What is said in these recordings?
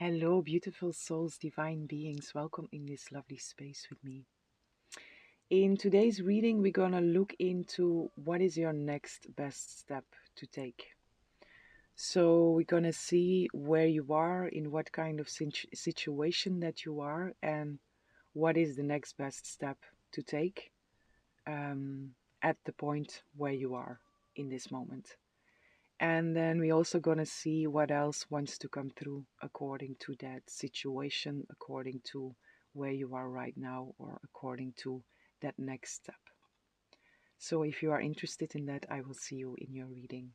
Hello, beautiful souls, divine beings. Welcome in this lovely space with me. In today's reading, we're going to look into what is your next best step to take. So, we're going to see where you are, in what kind of situation that you are, and what is the next best step to take at the point where you are in this moment. And then we're also going to see what else wants to come through according to that situation, according to where you are right now, or according to that next step. So if you are interested in that, I will see you in your reading.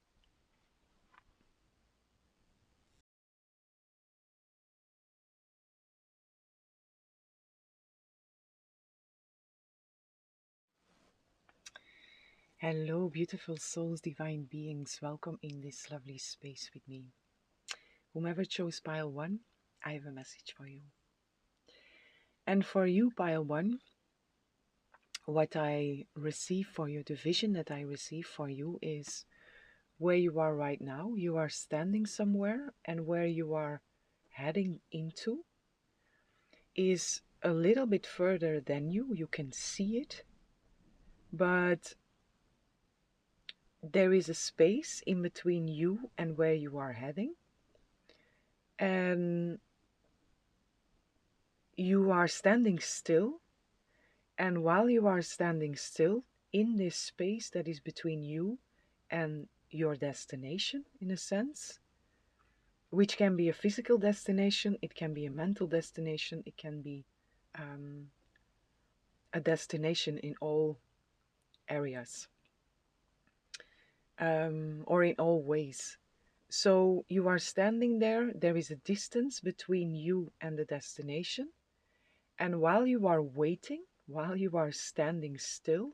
Hello, beautiful souls, divine beings. Welcome in this lovely space with me. Whomever chose pile 1, I have a message for you. And for you, pile 1, what I receive for you, the vision that I receive for you is where you are right now. You are standing somewhere, and where you are heading into is a little bit further than you. You can see it, but there is a space in between you and where you are heading. And you are standing still. And while you are standing still in this space that is between you and your destination, in a sense, which can be a physical destination, it can be a mental destination, it can be um, a destination in all areas or in all ways. So you are standing there, there is a distance between you and the destination, and while you are waiting, while you are standing still,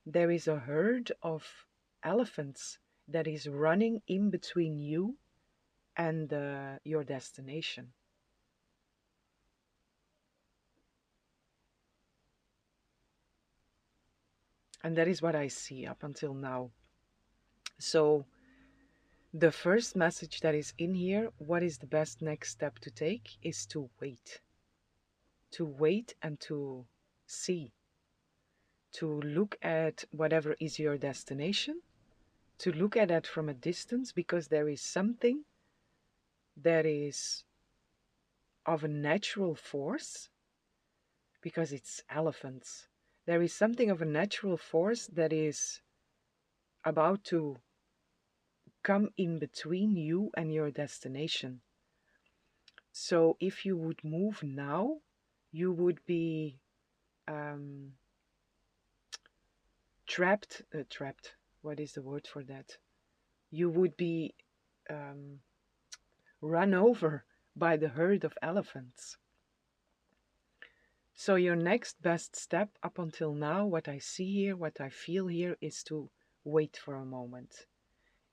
there is a herd of elephants that is running in between you and your destination. And that is what I see up until now. So the first message that is in here, what is the best next step to take, is to wait. To wait and to see. To look at whatever is your destination. To look at it from a distance, because there is something that is of a natural force, because it's elephants. There is something of a natural force that is about to come in between you and your destination. So if you would move now, you would be um, trapped. What is the word for that? You would be um, run over by the herd of elephants. So your next best step up until now, what I see here, what I feel here, is to wait for a moment.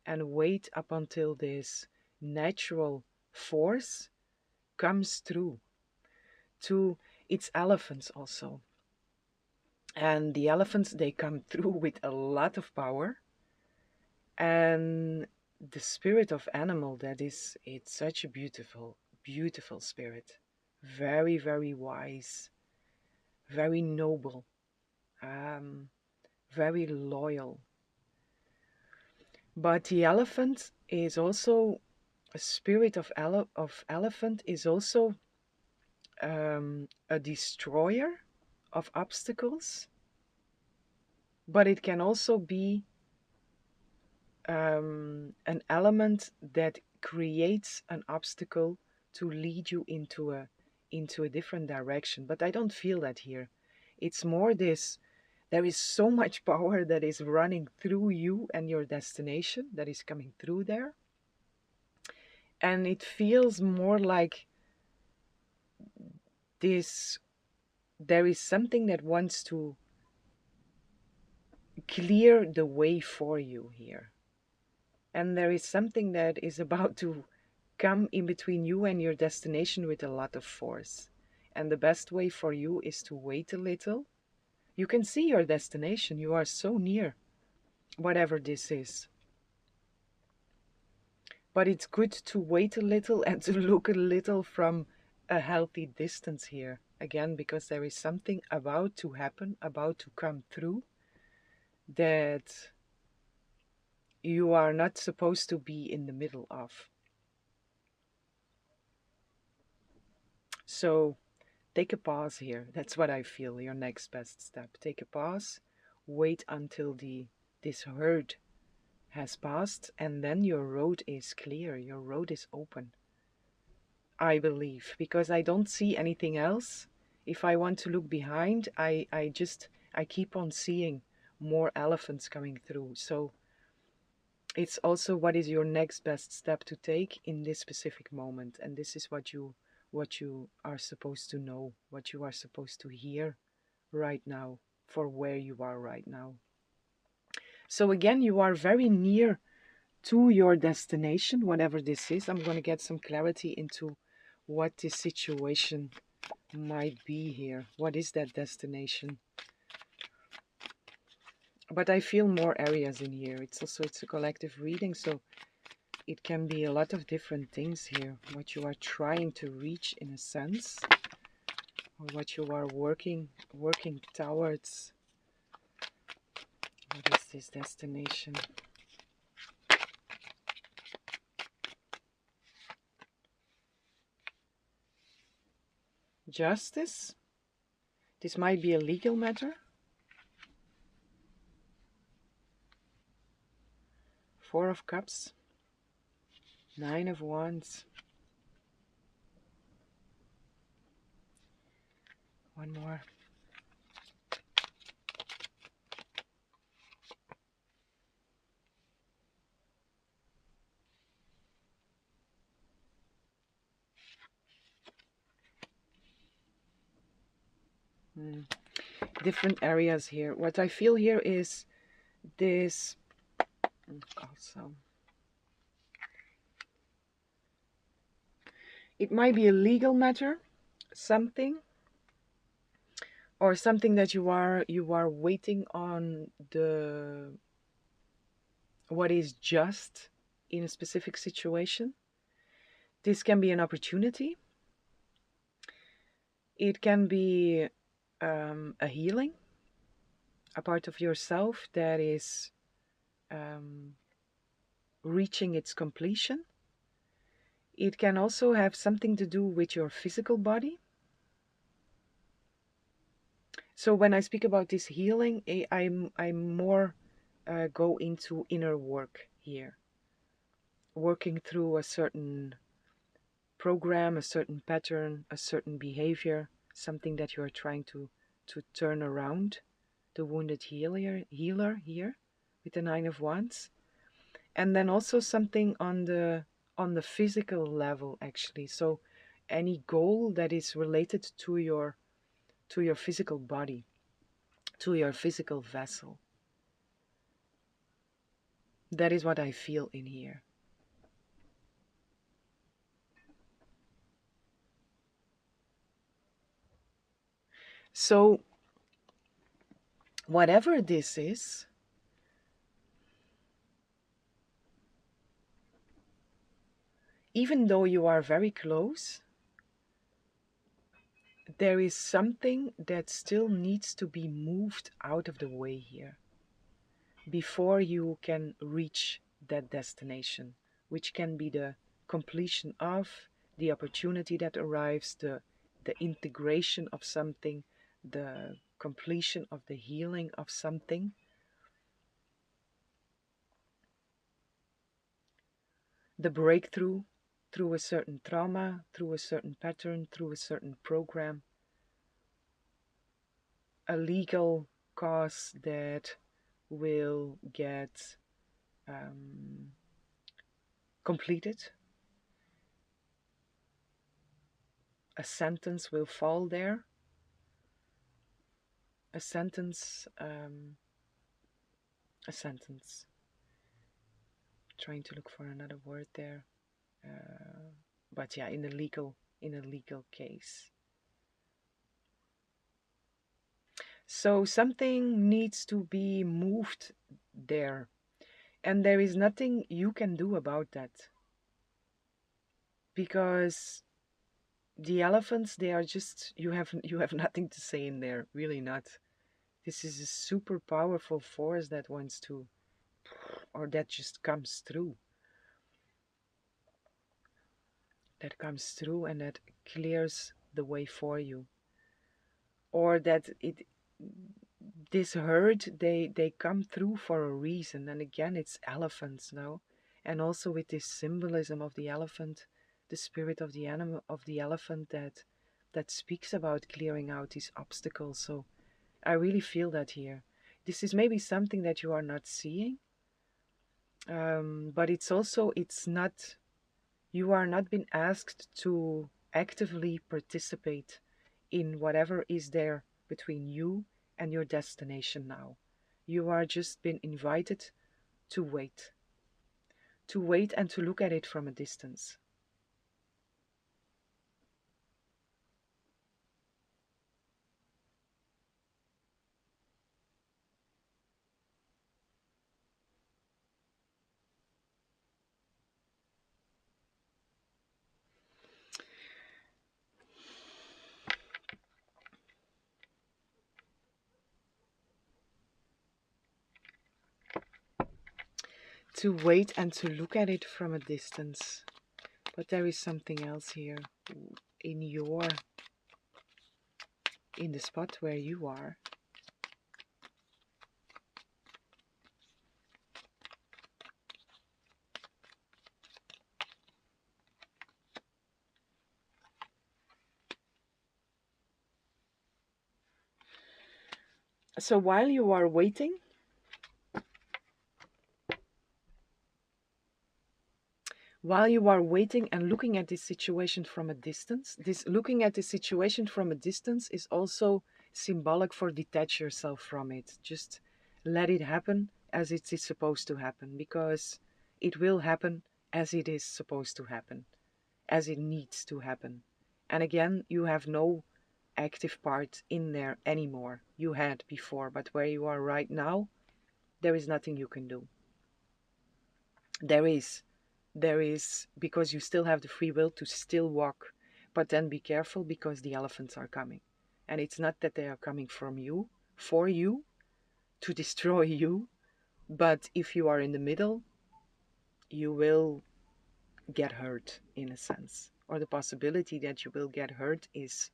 And wait up until this natural force comes through. It's elephants also. And the elephants, they come through with a lot of power. And the spirit of animal, it's such a beautiful, beautiful spirit. Very, very wise, very noble, very loyal. But the elephant is also, a spirit of elephant is also a destroyer of obstacles, but it can also be an element that creates an obstacle to lead you into a different direction. But I don't feel that here. It's more this, there is so much power that is running through you and your destination, that is coming through there. And it feels more like this, there is something that wants to clear the way for you here. And there is something that is about to come in between you and your destination with a lot of force. And the best way for you is to wait a little. You can see your destination. You are so near, whatever this is. But it's good to wait a little and to look a little from a healthy distance here. Again, because there is something about to happen, about to come through, that you are not supposed to be in the middle of. So take a pause here. That's what I feel, your next best step. Take a pause, wait until this herd has passed, and then your road is clear, your road is open. I believe, because I don't see anything else. If I want to look behind, I keep on seeing more elephants coming through. So it's also what is your next best step to take in this specific moment. And this is what you are supposed to know, what you are supposed to hear right now for where you are right now. So again, you are very near to your destination, whatever this is. I'm going to get some clarity into what this situation might be here. What is that destination? But I feel more areas in here. It's a collective reading, so it can be a lot of different things here. What you are trying to reach in a sense, or what you are working towards. What is this destination? Justice? This might be a legal matter. Four of Cups. Nine of Wands. One more. Different areas here. What I feel here is this also. It might be a legal matter, something, or something that you are waiting on the what is just in a specific situation. This can be an opportunity. It can be a healing, a part of yourself that is reaching its completion. It can also have something to do with your physical body. So when I speak about this healing, I'm more go into inner work here, working through a certain program, a certain pattern, a certain behavior, something that you are trying to turn around. The wounded healer here with the Nine of Wands, and then also something on the physical level actually. So any goal that is related to your physical body, to your physical vessel. That is what I feel in here. So whatever this is, even though you are very close, there is something that still needs to be moved out of the way here before you can reach that destination, which can be the completion of the opportunity that arrives, the integration of something, the completion of the healing of something. The breakthrough through a certain trauma, through a certain pattern, through a certain program, a legal cause that will get completed. A sentence will fall there. A sentence, trying to look for another word there. But yeah, in a legal case. So something needs to be moved there, and there is nothing you can do about that. because the elephants, they are just, you have nothing to say in there, really not. This is a super powerful force that wants to, or that just comes through and that clears the way for you, or that it, this herd, they come through for a reason. And again, it's elephants now, and also with this symbolism of the elephant, the spirit of the animal, of the elephant, that speaks about clearing out these obstacles. So I really feel that here. This is maybe something that you are not seeing, but it's also, it's not, you are not being asked to actively participate in whatever is there between you and your destination now. You are just been invited to wait and to look at it from a distance. To wait and to look at it from a distance. But there is something else here in your, in the spot where you are. So while you are waiting, and looking at this situation from a distance, this looking at the situation from a distance is also symbolic for detach yourself from it. Just let it happen as it is supposed to happen, because it will happen as it is supposed to happen, as it needs to happen. And again, you have no active part in there anymore. You had before, but where you are right now, there is nothing you can do. There is, because you still have the free will to still walk, but then be careful, because the elephants are coming. And it's not that they are coming from you, for you, to destroy you, but if you are in the middle, you will get hurt, in a sense, or the possibility that you will get hurt is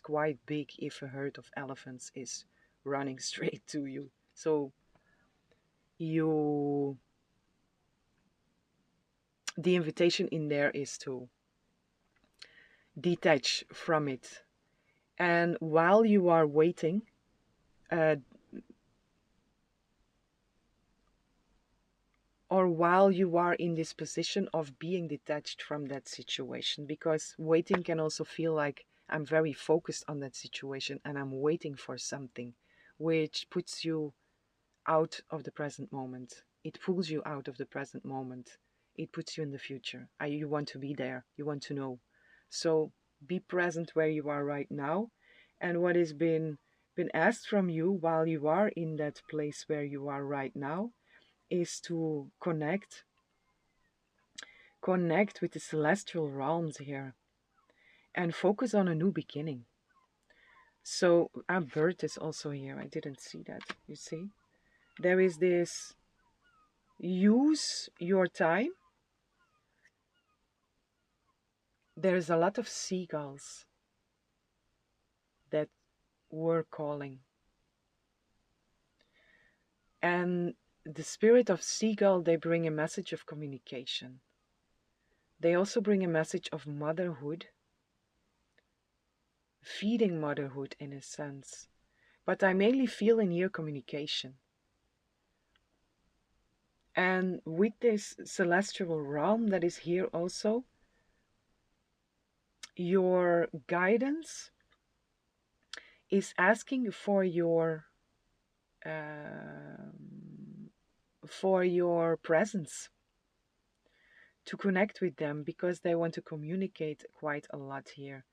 quite big if a herd of elephants is running straight to you. So you, the invitation in there is to detach from it. And while you are waiting, uh, or while you are in this position of being detached from that situation, because waiting can also feel like I'm very focused on that situation and I'm waiting for something, which puts you out of the present moment. It pulls you out of the present moment. It puts you in the future. You want to be there. You want to know. So be present where you are right now. And what has been asked from you while you are in that place where you are right now is to connect with the celestial realms here and focus on a new beginning. So our bird is also here. I didn't see that. You see? There is this, use your time. There's a lot of seagulls that were calling. And the spirit of seagull, they bring a message of communication. They also bring a message of motherhood, feeding motherhood in a sense. But I mainly feel in here communication. And with this celestial realm that is here also, your guidance is asking um, for your presence, to connect with them, because they want to communicate quite a lot here.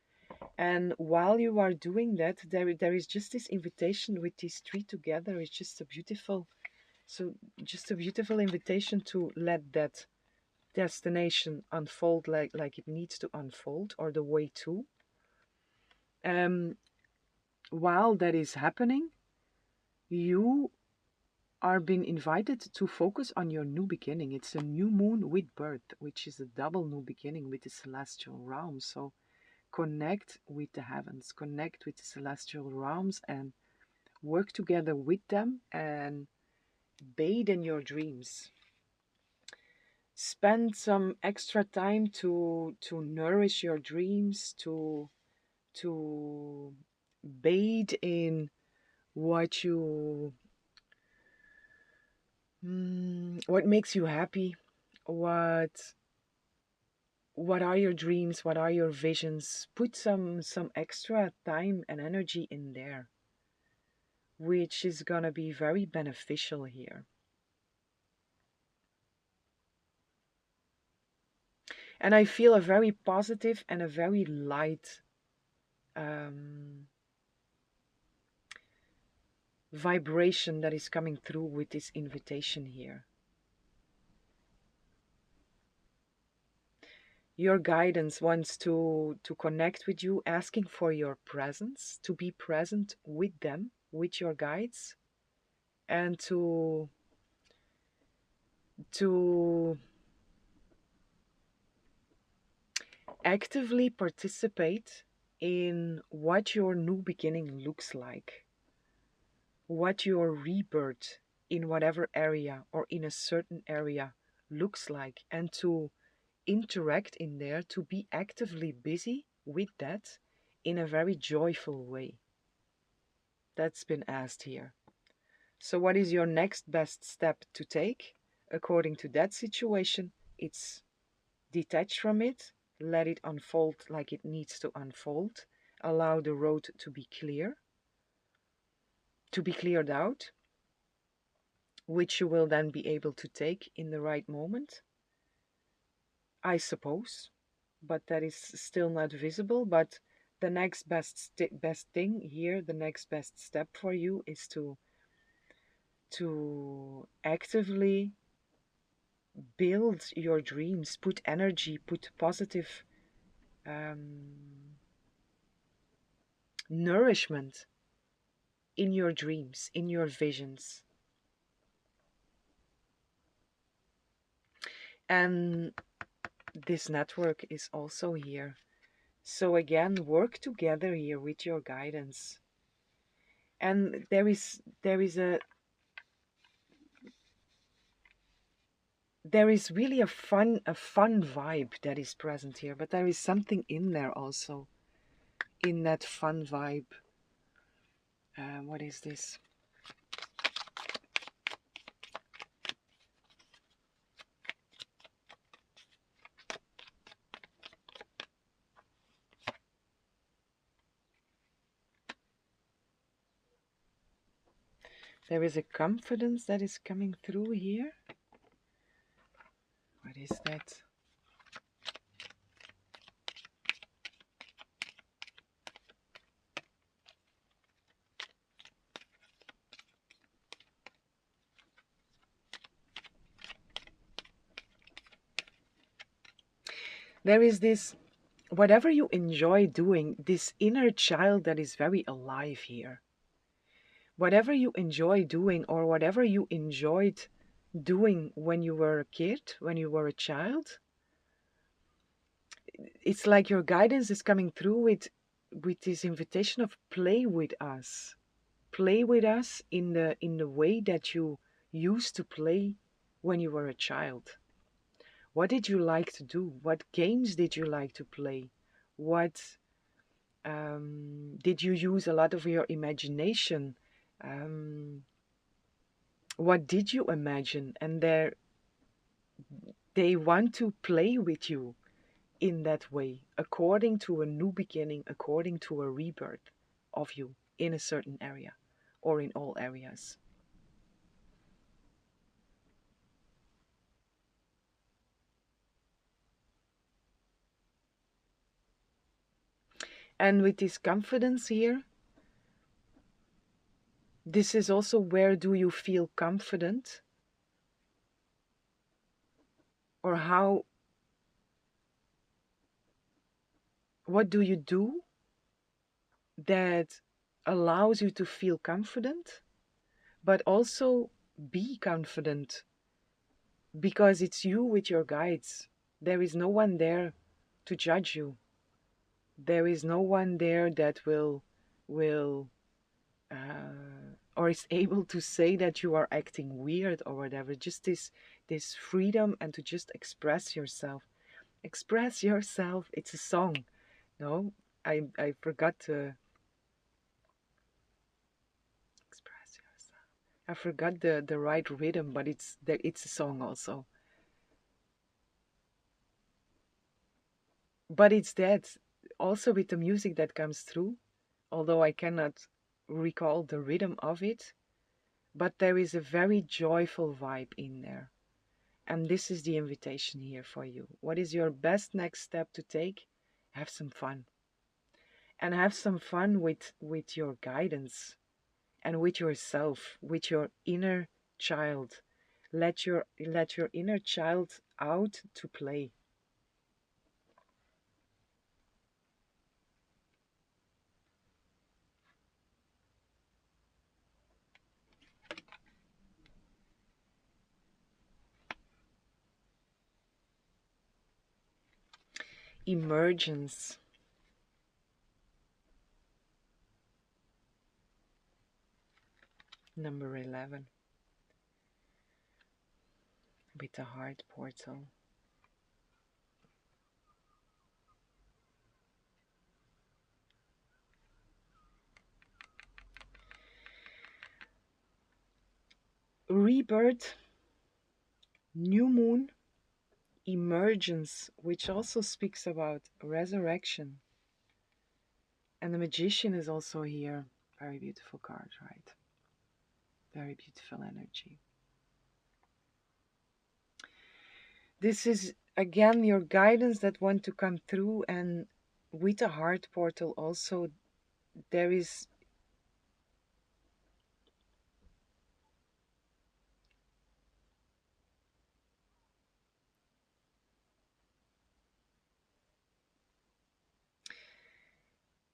And while you are doing that, there is just this invitation with these three together. It's just a beautiful, so just a beautiful invitation to let that destination unfold like it needs to unfold, or the way to. Um, while that is happening, you are being invited to focus on your new beginning. It's a new moon with birth, which is a double new beginning with the celestial realm. So connect with the heavens, connect with the celestial realms, and work together with them and bathe in your dreams. Spend some extra time to nourish your dreams, to bathe in what you what makes you happy, what what are your dreams, what are your visions. Put some extra time and energy in there, which is gonna be very beneficial here. And I feel a very positive and a very light um, vibration that is coming through with this invitation here. Your guidance wants to connect with you, asking for your presence, to be present with them, with your guides, and to actively participate in what your new beginning looks like, what your rebirth in whatever area or in a certain area looks like, and to interact in there, to be actively busy with that in a very joyful way. That's been asked here. So, what is your next best step to take? According to that situation, it's detach from it, let it unfold like it needs to unfold, allow the road to be clear, to be cleared out, which you will then be able to take in the right moment, I suppose, but that is still not visible. But the next best thing here, the next best step for you is to actively build your dreams, put energy, put positive um, nourishment in your dreams, in your visions. And this network is also here. So again, work together here with your guidance. And there is really a fun vibe that is present here, but there is something in there also, in that fun vibe. What is this? There is a confidence that is coming through here. What is that? There is this, whatever you enjoy doing, this inner child that is very alive here. Whatever you enjoy doing, or whatever you enjoyed doing when you were a kid, when you were a child, it's like your guidance is coming through with this invitation of play with us. Play with us in the way that you used to play when you were a child. What did you like to do? What games did you like to play? What did you use a lot of your imagination? Um, what did you imagine? And they want to play with you in that way, according to a new beginning, according to a rebirth of you in a certain area or in all areas. And with this confidence here, this is also, where do you feel confident? or how, what do you do that allows you to feel confident, but also be confident because it's you with your guides. There is no one there to judge you. There is no one there that will or is able to say that you are acting weird or whatever. Just this freedom and to just express yourself. Express yourself. It's a song. No, I forgot to express yourself. I forgot the right rhythm, but it's a song also. But it's that also with the music that comes through, although I cannot recall the rhythm of it, but there is a very joyful vibe in there. And this is the invitation here for you. What is your best next step to take? Have some fun. And have some fun with your guidance and with yourself, with your inner child. Let your inner child out to play. Emergence, number 11, with the heart portal. Rebirth, new moon, emergence, which also speaks about resurrection. And the magician is also here. Very beautiful card, right? Very beautiful energy. This is again your guidance that want to come through, and with the heart portal also there is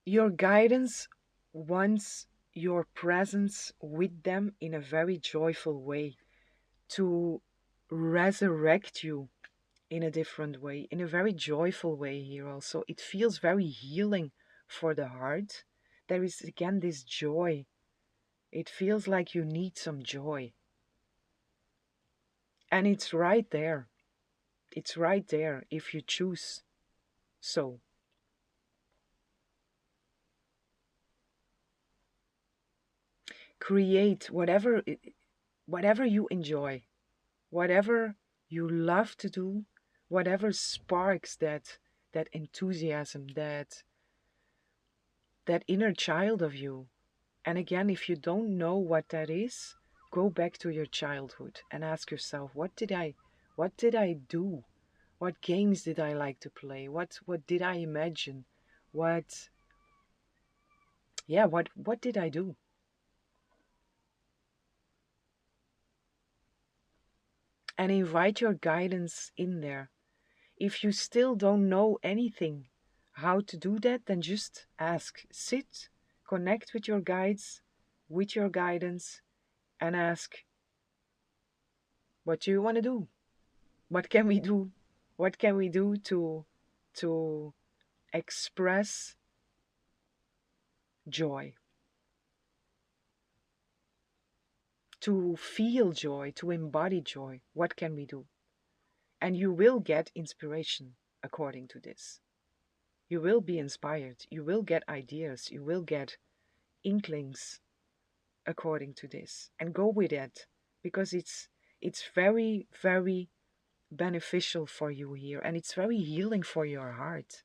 your guidance wants your presence with them in a very joyful way to resurrect you in a different way, in a very joyful way here also. It feels very healing for the heart. There is again this joy. It feels like you need some joy. And it's right there. It's right there if you choose so. Create whatever you enjoy, whatever you love to do, whatever sparks that enthusiasm, that inner child of you. And again, if you don't know what that is, go back to your childhood and ask yourself, what did I do? What games did I like to play? What did I imagine? What what did I do? And invite your guidance in there. If you still don't know anything how to do that, then just ask. Sit, connect with your guides, with your guidance, and ask, what do you want to do? What can we do? What can we do to express joy, to feel joy, to embody joy? What can we do? And you will get inspiration according to this. You will be inspired. You will get ideas. You will get inklings according to this. And go with it because it's very, very beneficial for you here and it's very healing for your heart.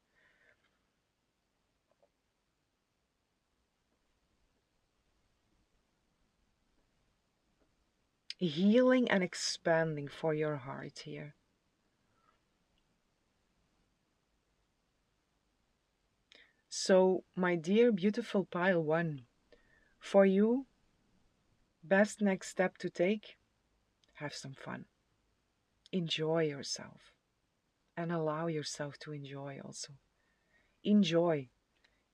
Healing and expanding for your heart here. So, my dear beautiful pile one, for you, best next step to take, have some fun. Enjoy yourself and allow yourself to enjoy also. Enjoy.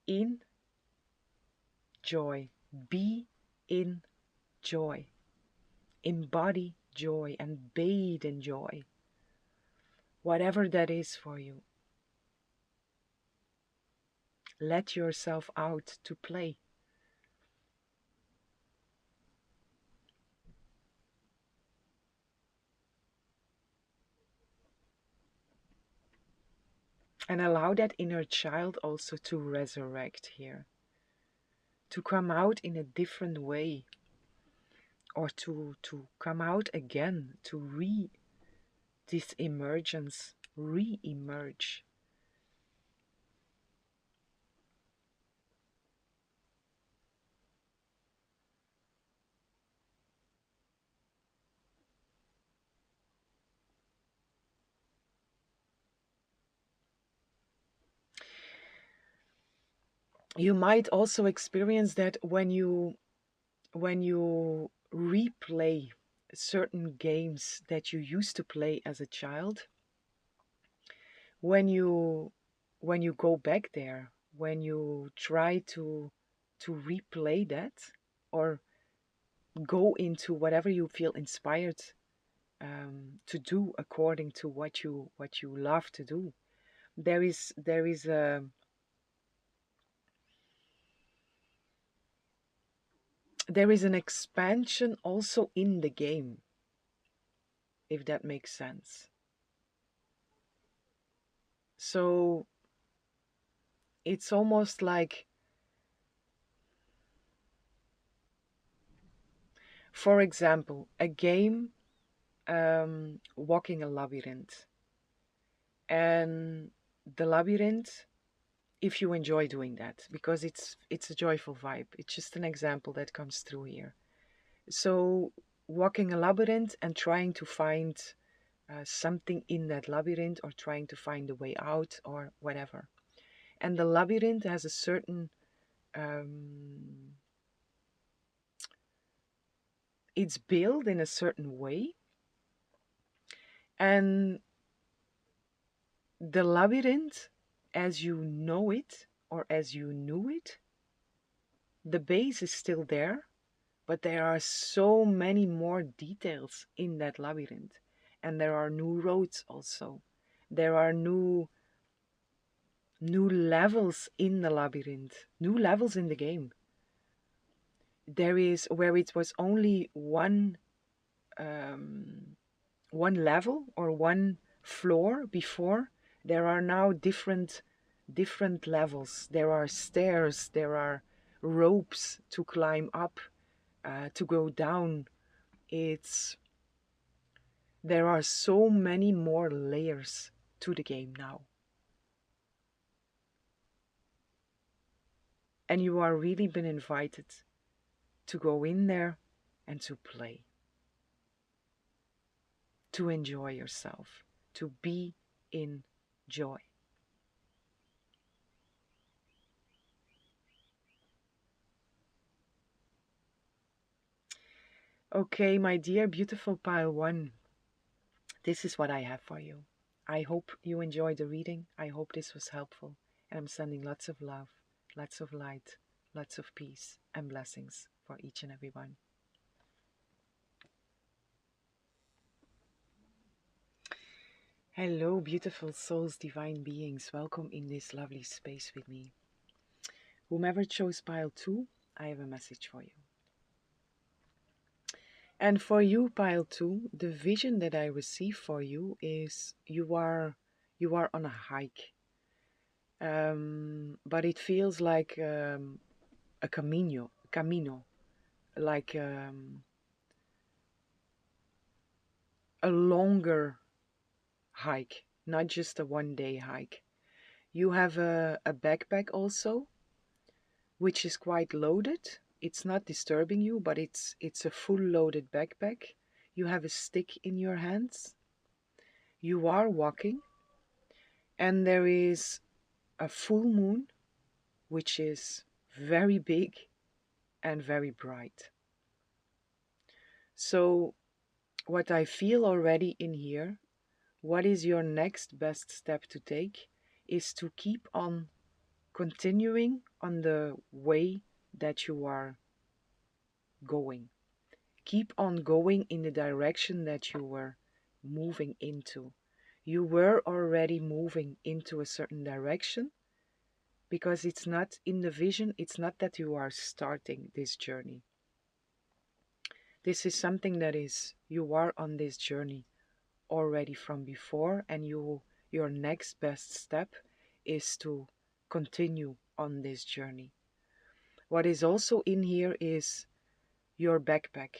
In joy. Be in joy. Embody joy and bathe in joy. Whatever that is for you. Let yourself out to play. And allow that inner child also to resurrect here. To come out in a different way. Or to come out again. To this emergence. Re-emerge. You might also experience that when you replay certain games that you used to play as a child, when you go back there, when you try to replay that or go into whatever you feel inspired to do according to what you love to do, there is an expansion also in the game, if that makes sense. So it's almost like, for example, a game, walking a labyrinth. And the labyrinth, if you enjoy doing that, because it's a joyful vibe. It's just an example that comes through here. So walking a labyrinth and trying to find something in that labyrinth, or trying to find a way out, or whatever. And the labyrinth has a certain, it's built in a certain way, and the labyrinth, as you know it, or as you knew it, the base is still there, but there are so many more details in that labyrinth. And there are new roads also. There are new levels in the labyrinth, new levels in the game. There is, where it was only one level or one floor before, there are now different levels. There are stairs, there are ropes to climb up, to go down. There are so many more layers to the game now. And you are really been invited to go in there and to play, to enjoy yourself, to be in joy. Okay, my dear beautiful pile one, this is what I have for you. I hope you enjoyed the reading. I hope this was helpful. And I'm sending lots of love, lots of light, lots of peace and blessings for each and every one. Hello, beautiful souls, divine beings. Welcome in this lovely space with me. Whomever chose pile 2, I have a message for you. And for you, pile 2, the vision that I receive for you is you are on a hike. But it feels like a camino, like a longer hike, not just a 1 day hike. You have a backpack also, which is quite loaded. It's not disturbing you, but it's a full loaded backpack. You have a stick in your hands. You are walking, and there is a full moon, which is very big and very bright. So what I feel already in here what is your next best step to take is to keep on continuing on the way that you are going. Keep on going in the direction that you were moving into. You were already moving into a certain direction because it's not in the vision, it's not that you are starting this journey. This is something that is, you are on this journey already from before, and your next best step is to continue on this journey. What is also in here is your backpack,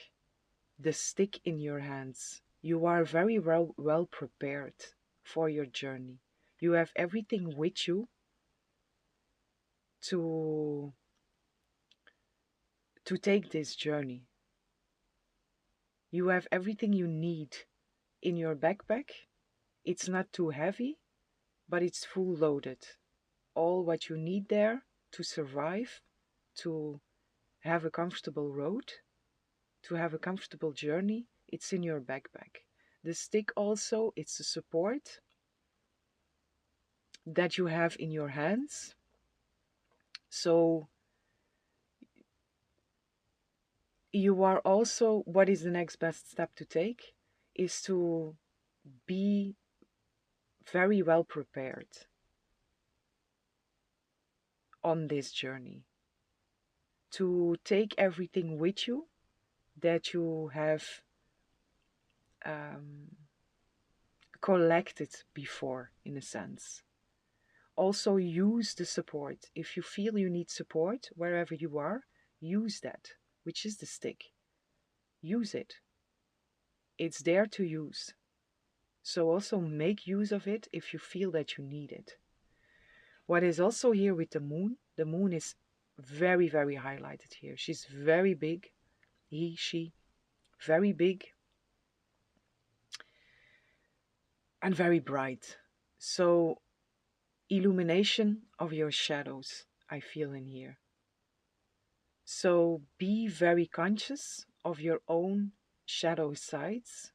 the stick in your hands. You are very well prepared for your journey. You have everything with you to take this journey. You have everything you need in your backpack. It's not too heavy, but it's full loaded. All what you need there to survive, to have a comfortable road, to have a comfortable journey, it's in your backpack. The stick also, it's the support that you have in your hands. So you are also, what is the next best step to take is to be very well prepared on this journey, to take everything with you that you have um, collected before, in a sense. Also use the support. If you feel you need support wherever you are, use that, which is the stick. Use it. It's there to use. So also make use of it if you feel that you need it. What is also here with the moon is very, very highlighted here. She's very big. She, very big and very bright. So illumination of your shadows, I feel in here. So be very conscious of your own shadow sides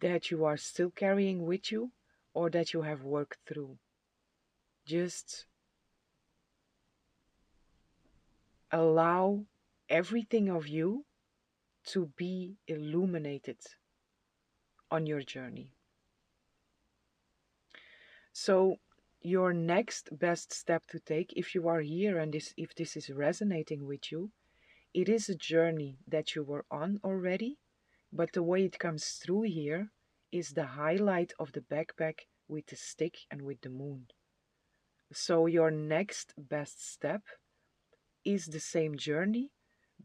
that you are still carrying with you or that you have worked through. Just allow everything of you to be illuminated on your journey. So your next best step to take, if you are here and if this is resonating with you, it is a journey that you were on already, but the way it comes through here is the highlight of the backpack with the stick and with the moon. So your next best step is the same journey,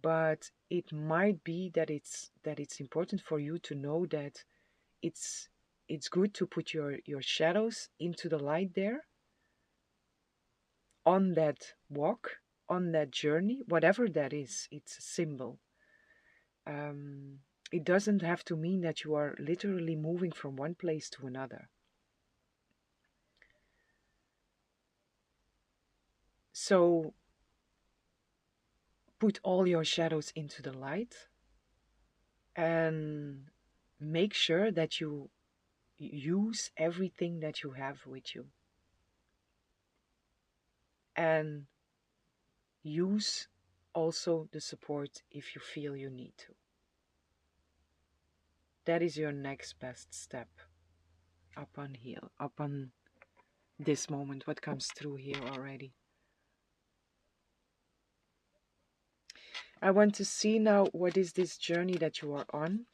but it might be that it's important for you to know that it's good to put your shadows into the light there on that walk, on that journey, whatever that is. It's a symbol. Um, it doesn't have to mean that you are literally moving from one place to another. So put all your shadows into the light and make sure that you use everything that you have with you. And use also the support if you feel you need to. That is your next best step upon this moment, what comes through here already. I want to see now what is this journey that you are on,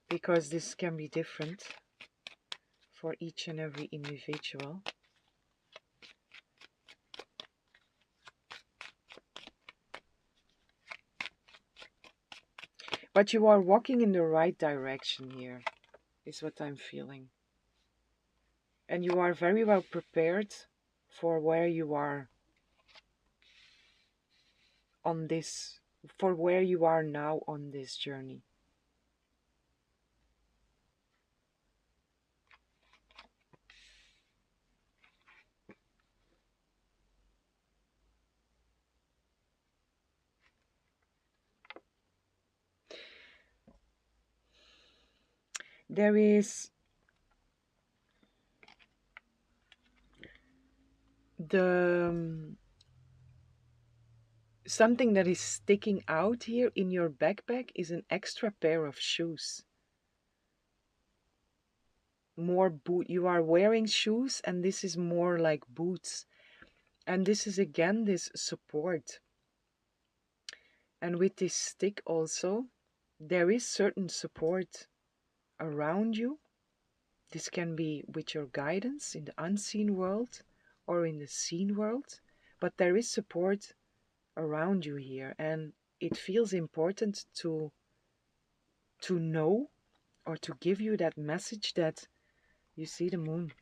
because this can be different for each and every individual. But you are walking in the right direction here, is what I'm feeling. And you are very well prepared for where you are on this, for where you are now on this journey. There is the something that is sticking out here in your backpack is an extra pair of shoes. More boot. You are wearing shoes, and this is more like boots. And this is again this support. And with this stick also, there is certain support around you. This can be with your guidance in the unseen world or in the seen world, but there is support around you here, and it feels important to know or to give you that message that you see the moon,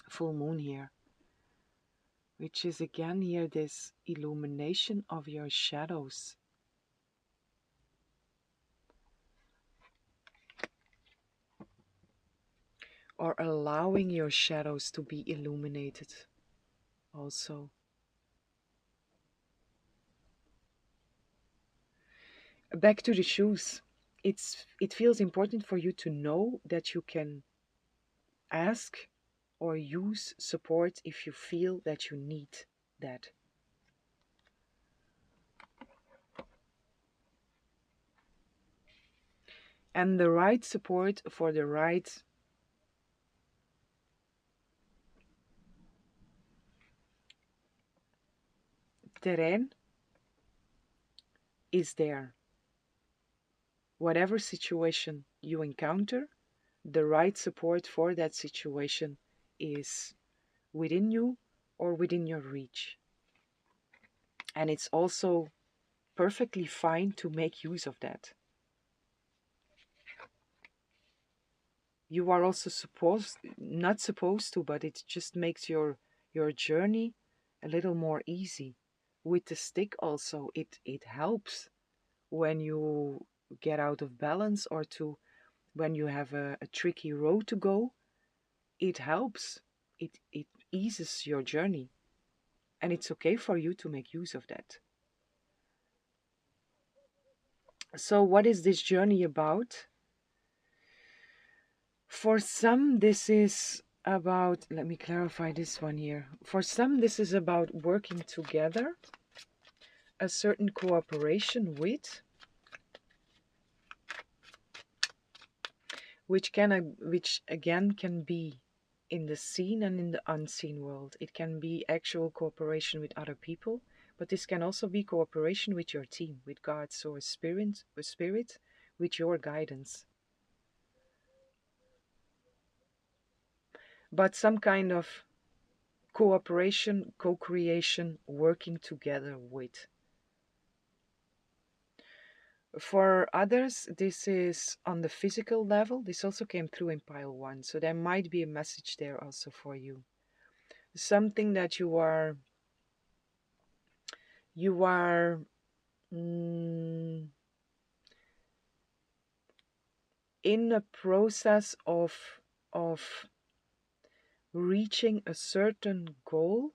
full moon here, which is again here this illumination of your shadows. Or allowing your shadows to be illuminated also. Back to the shoes. It feels important for you to know that you can ask or use support if you feel that you need that. And the right support for the right terrain is there. Whatever situation you encounter, the right support for that situation is within you or within your reach. And it's also perfectly fine to make use of that. You are also not supposed to, but it just makes your journey a little more easy. With the stick also, it helps when you get out of balance or to when you have a tricky road to go. It helps. It eases your journey. And it's okay for you to make use of that. So what is this journey about? For some, this is about, let me clarify this one here. For some, this is about working together, a certain cooperation with, which again can be in the seen and in the unseen world. It can be actual cooperation with other people, but this can also be cooperation with your team, with God, so a spirit, with your guidance. But some kind of cooperation, co-creation, working together with. For others, this is on the physical level. This also came through in pile one, so there might be a message there also for you. Something that you are in a process of reaching a certain goal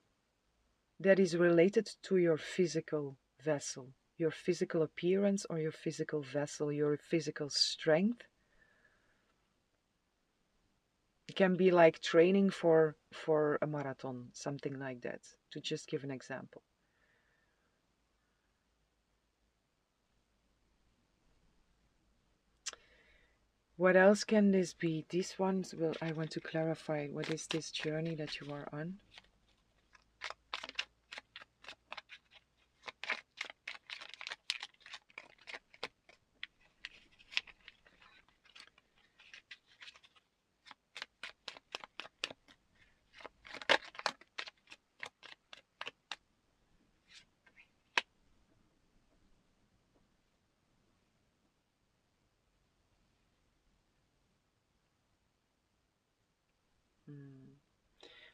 that is related to your physical vessel, your physical appearance or your physical vessel, your physical strength. It can be like training for a marathon, something like that, to just give an example. What else can this be? These ones will I want to clarify. What is this journey that you are on?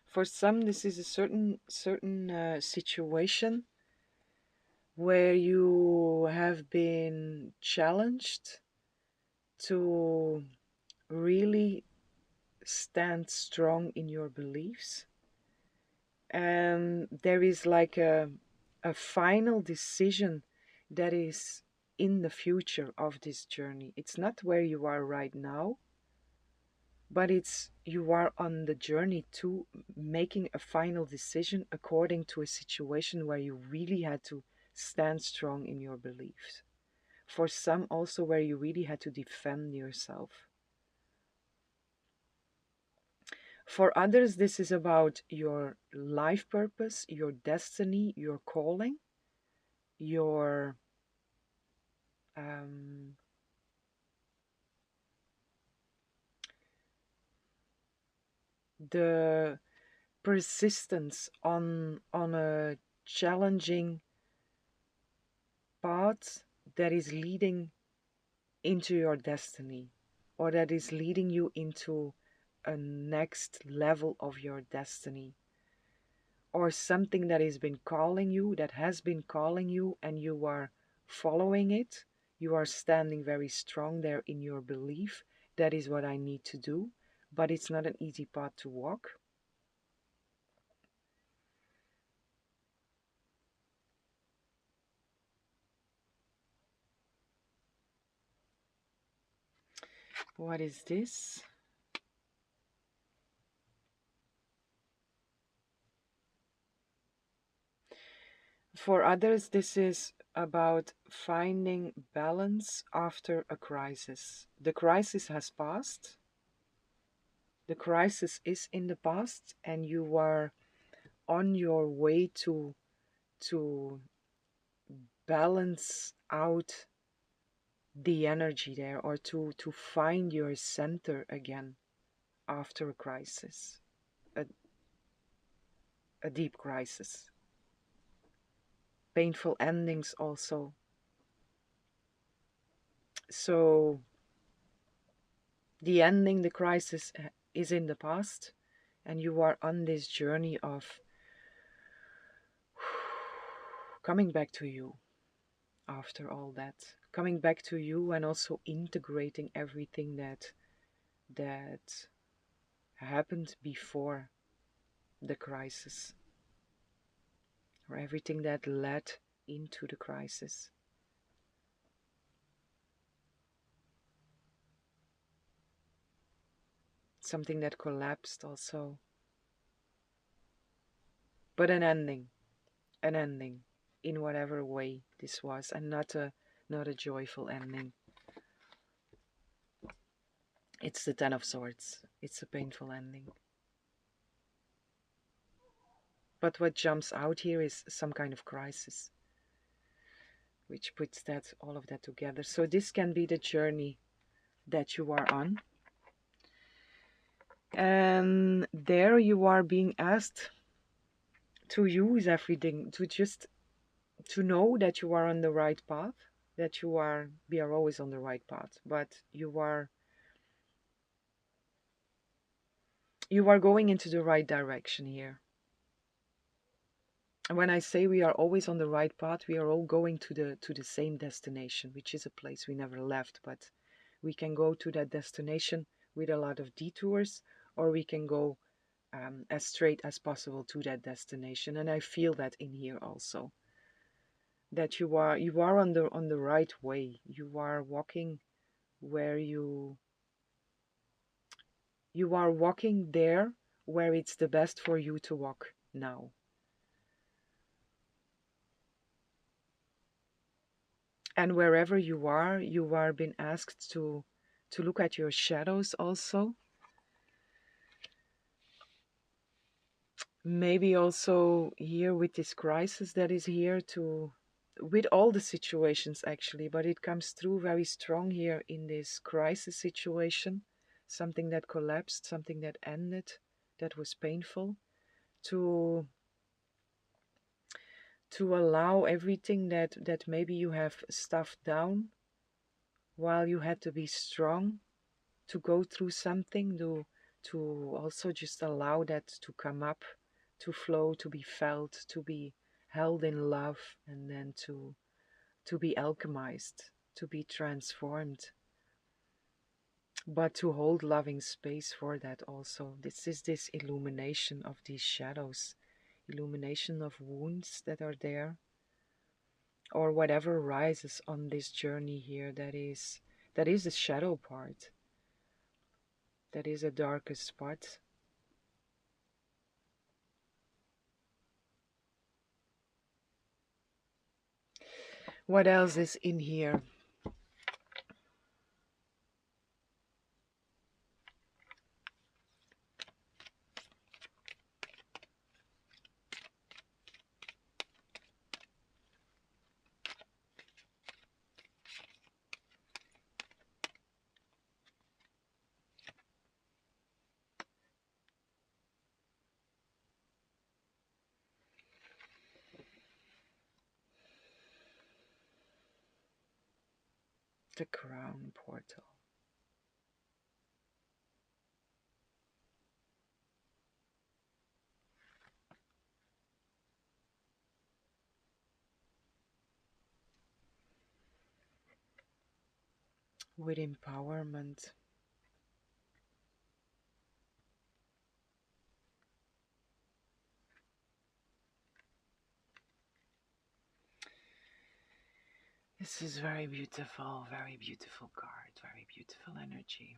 For some, this is a certain situation where you have been challenged to really stand strong in your beliefs. And there is like a final decision that is in the future of this journey. It's not where you are right now, but it's you are on the journey to making a final decision according to a situation where you really had to stand strong in your beliefs. For some, also where you really had to defend yourself. For others, this is about your life purpose, your destiny, your calling, your um, the persistence on a challenging path that is leading into your destiny, or that is leading you into a next level of your destiny, or something that has been calling you, and you are following it. You are standing very strong there in your belief. That is what I need to do, but it's not an easy path to walk. What is this? For others, this is about finding balance after a crisis. The crisis has passed. The crisis is in the past, and you are on your way to balance out the energy there, or to find your center again after a crisis, a, a deep crisis. Painful endings also. So the ending, the crisis is in the past, and you are on this journey of coming back to you after all that, coming back to you, and also integrating everything that happened before the crisis, or everything that led into the crisis. Something that collapsed also, but an ending in whatever way this was, and not a joyful ending. It's the Ten of Swords. It's a painful ending. But what jumps out here is some kind of crisis, which puts that all of that together. So this can be the journey that you are on. And there you are being asked to use everything, to just to know that you are on the right path, that we are always on the right path, but you are going into the right direction here. And when I say we are always on the right path, we are all going to the same destination, which is a place we never left, but we can go to that destination with a lot of detours, or we can go as straight as possible to that destination. And I feel that in here also, that you are on the right way. You are walking where you are walking there where it's the best for you to walk now. And wherever you are being asked to look at your shadows also. Maybe also here with this crisis that is here, to with all the situations actually, but it comes through very strong here in this crisis situation, something that collapsed, something that ended, that was painful, to to allow everything that maybe you have stuffed down while you had to be strong to go through something, to also just allow that to come up, to flow, to be felt, to be held in love, and then to be alchemized, to be transformed, but to hold loving space for that also. This is this illumination of these shadows, illumination of wounds that are there, or whatever rises on this journey here, that is the shadow part. That is a darkest spot. What else is in here? The crown portal. With empowerment. This is very beautiful card, very beautiful energy.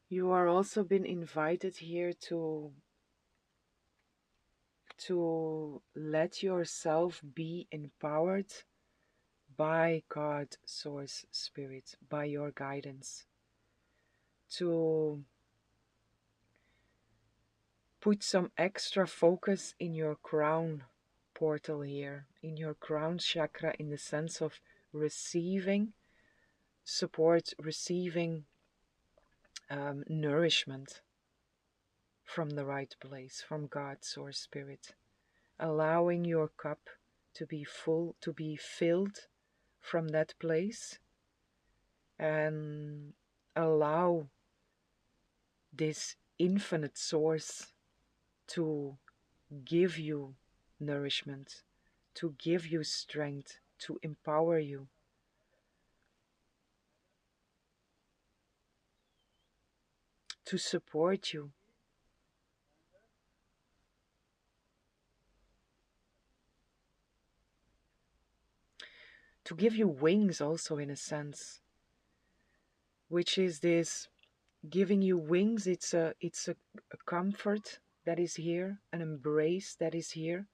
You are also been invited here to let yourself be empowered by God, Source, Spirit, by your guidance, to put some extra focus in your crown portal here, in your crown chakra, in the sense of receiving support, receiving nourishment from the right place, from God, Source, Spirit, allowing your cup to be full, to be filled from that place, and allow this infinite source to give you nourishment, to give you strength, to empower you, to support you, to give you wings also, in a sense, which is this giving you wings. It's a comfort that is here, an embrace that is here,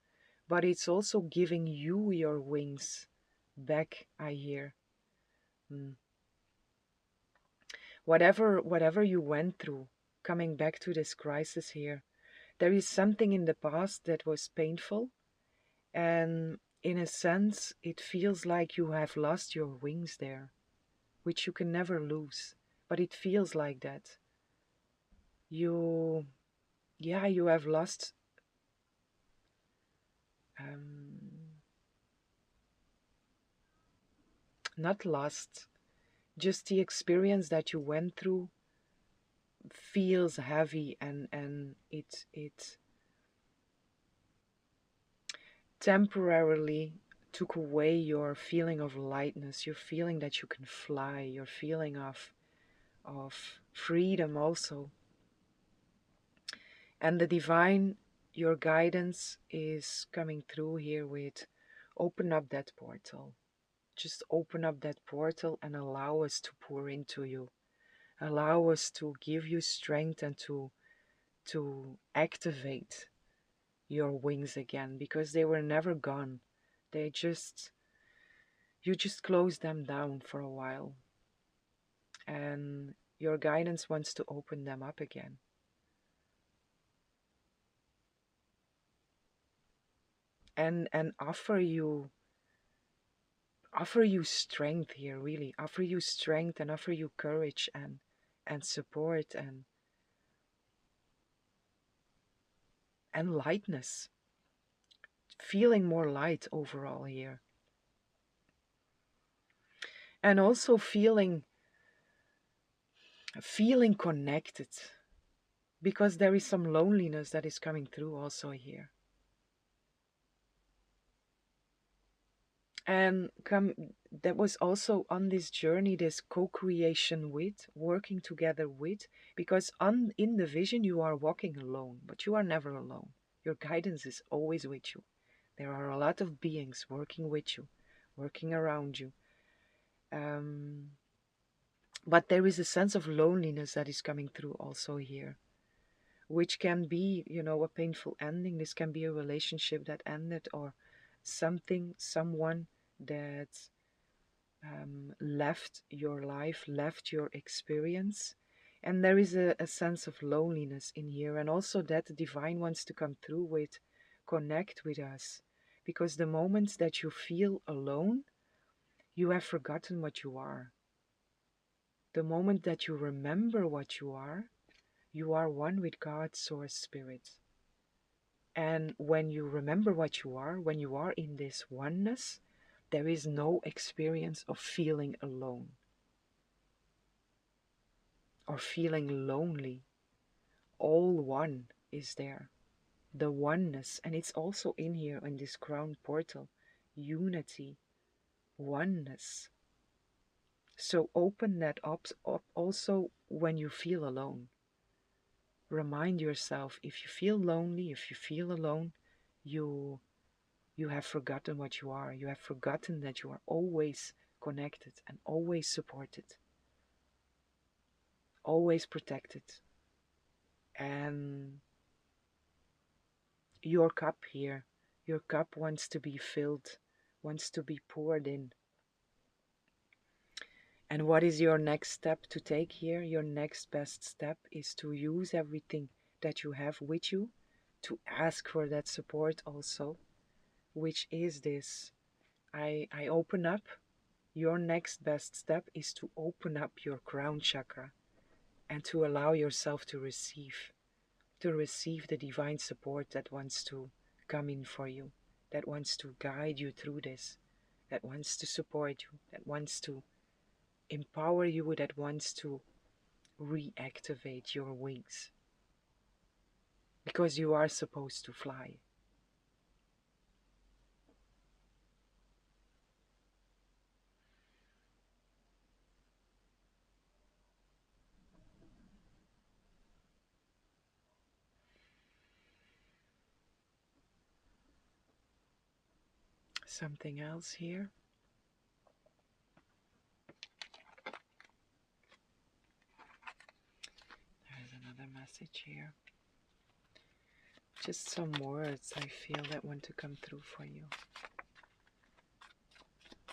but it's also giving you your wings back, I hear. Mm. Whatever you went through, coming back to this crisis here, there is something in the past that was painful, and in a sense it feels like you have lost your wings there, which you can never lose, but it feels like that. You, yeah, you have lost, um, not lost, just the experience that you went through feels heavy, and it temporarily took away your feeling of lightness, your feeling that you can fly, your feeling of freedom also. And the divine, your guidance is coming through here with open up that portal. Just open up that portal and allow us to pour into you. Allow us to give you strength and to activate your wings again, because they were never gone. They just, you just closed them down for a while, and your guidance wants to open them up again, and offer you strength here, really offer you strength and offer you courage and support and lightness, feeling more light overall here, and also feeling connected, because there is some loneliness that is coming through also here. And come, that was also on this journey, this co-creation with, working together with, because on in the vision you are walking alone, but you are never alone. Your guidance is always with you. There are a lot of beings working with you, working around you. Um, but there is a sense of loneliness that is coming through also here, which can be, a painful ending. This can be a relationship that ended, or something, someone that left your life, left your experience. And there is a sense of loneliness in here. And also that the divine wants to come through with, connect with us. Because the moments that you feel alone, you have forgotten what you are. The moment that you remember what you are one with God's source spirit. And when you remember what you are, when you are in this oneness, there is no experience of feeling alone or feeling lonely. All one is there. The oneness, and it's also in here in this crown portal. Unity, oneness. So open that up also when you feel alone. Remind yourself, if you feel lonely, if you feel alone, you have forgotten what you are. You have forgotten that you are always connected and always supported, always protected. And your cup here, your cup wants to be filled, wants to be poured in. And what is your next step to take here? Your next best step is to use everything that you have with you to ask for that support also, which is this. I open up. Your next best step is to open up your crown chakra and to allow yourself to receive the divine support that wants to come in for you, that wants to guide you through this, that wants to support you, that wants to empower you, that wants to reactivate your wings. Because you are supposed to fly. Something else here. There's another message here. Just some words I feel that want to come through for you.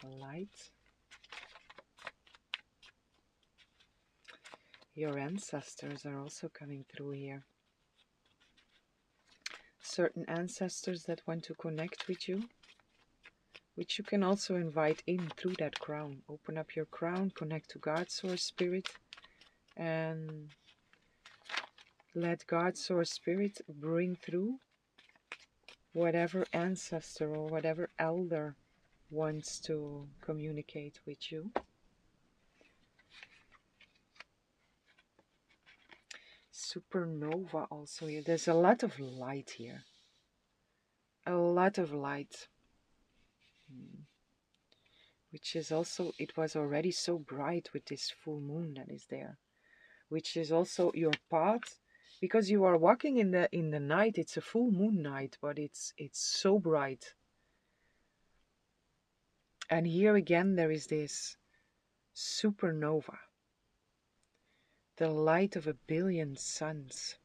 Light. Your ancestors are also coming through here. Certain ancestors that want to connect with you, which you can also invite in through that crown. Open up your crown, connect to God's source spirit, and let God's source spirit bring through whatever ancestor or whatever elder wants to communicate with you. Supernova also here. There's a lot of light here. A lot of light. Which is also, it was already so bright with this full moon that is there. Which is also your path. Because you are walking in the night. It's a full moon night, but it's so bright. And here again there is this supernova. The light of a billion suns.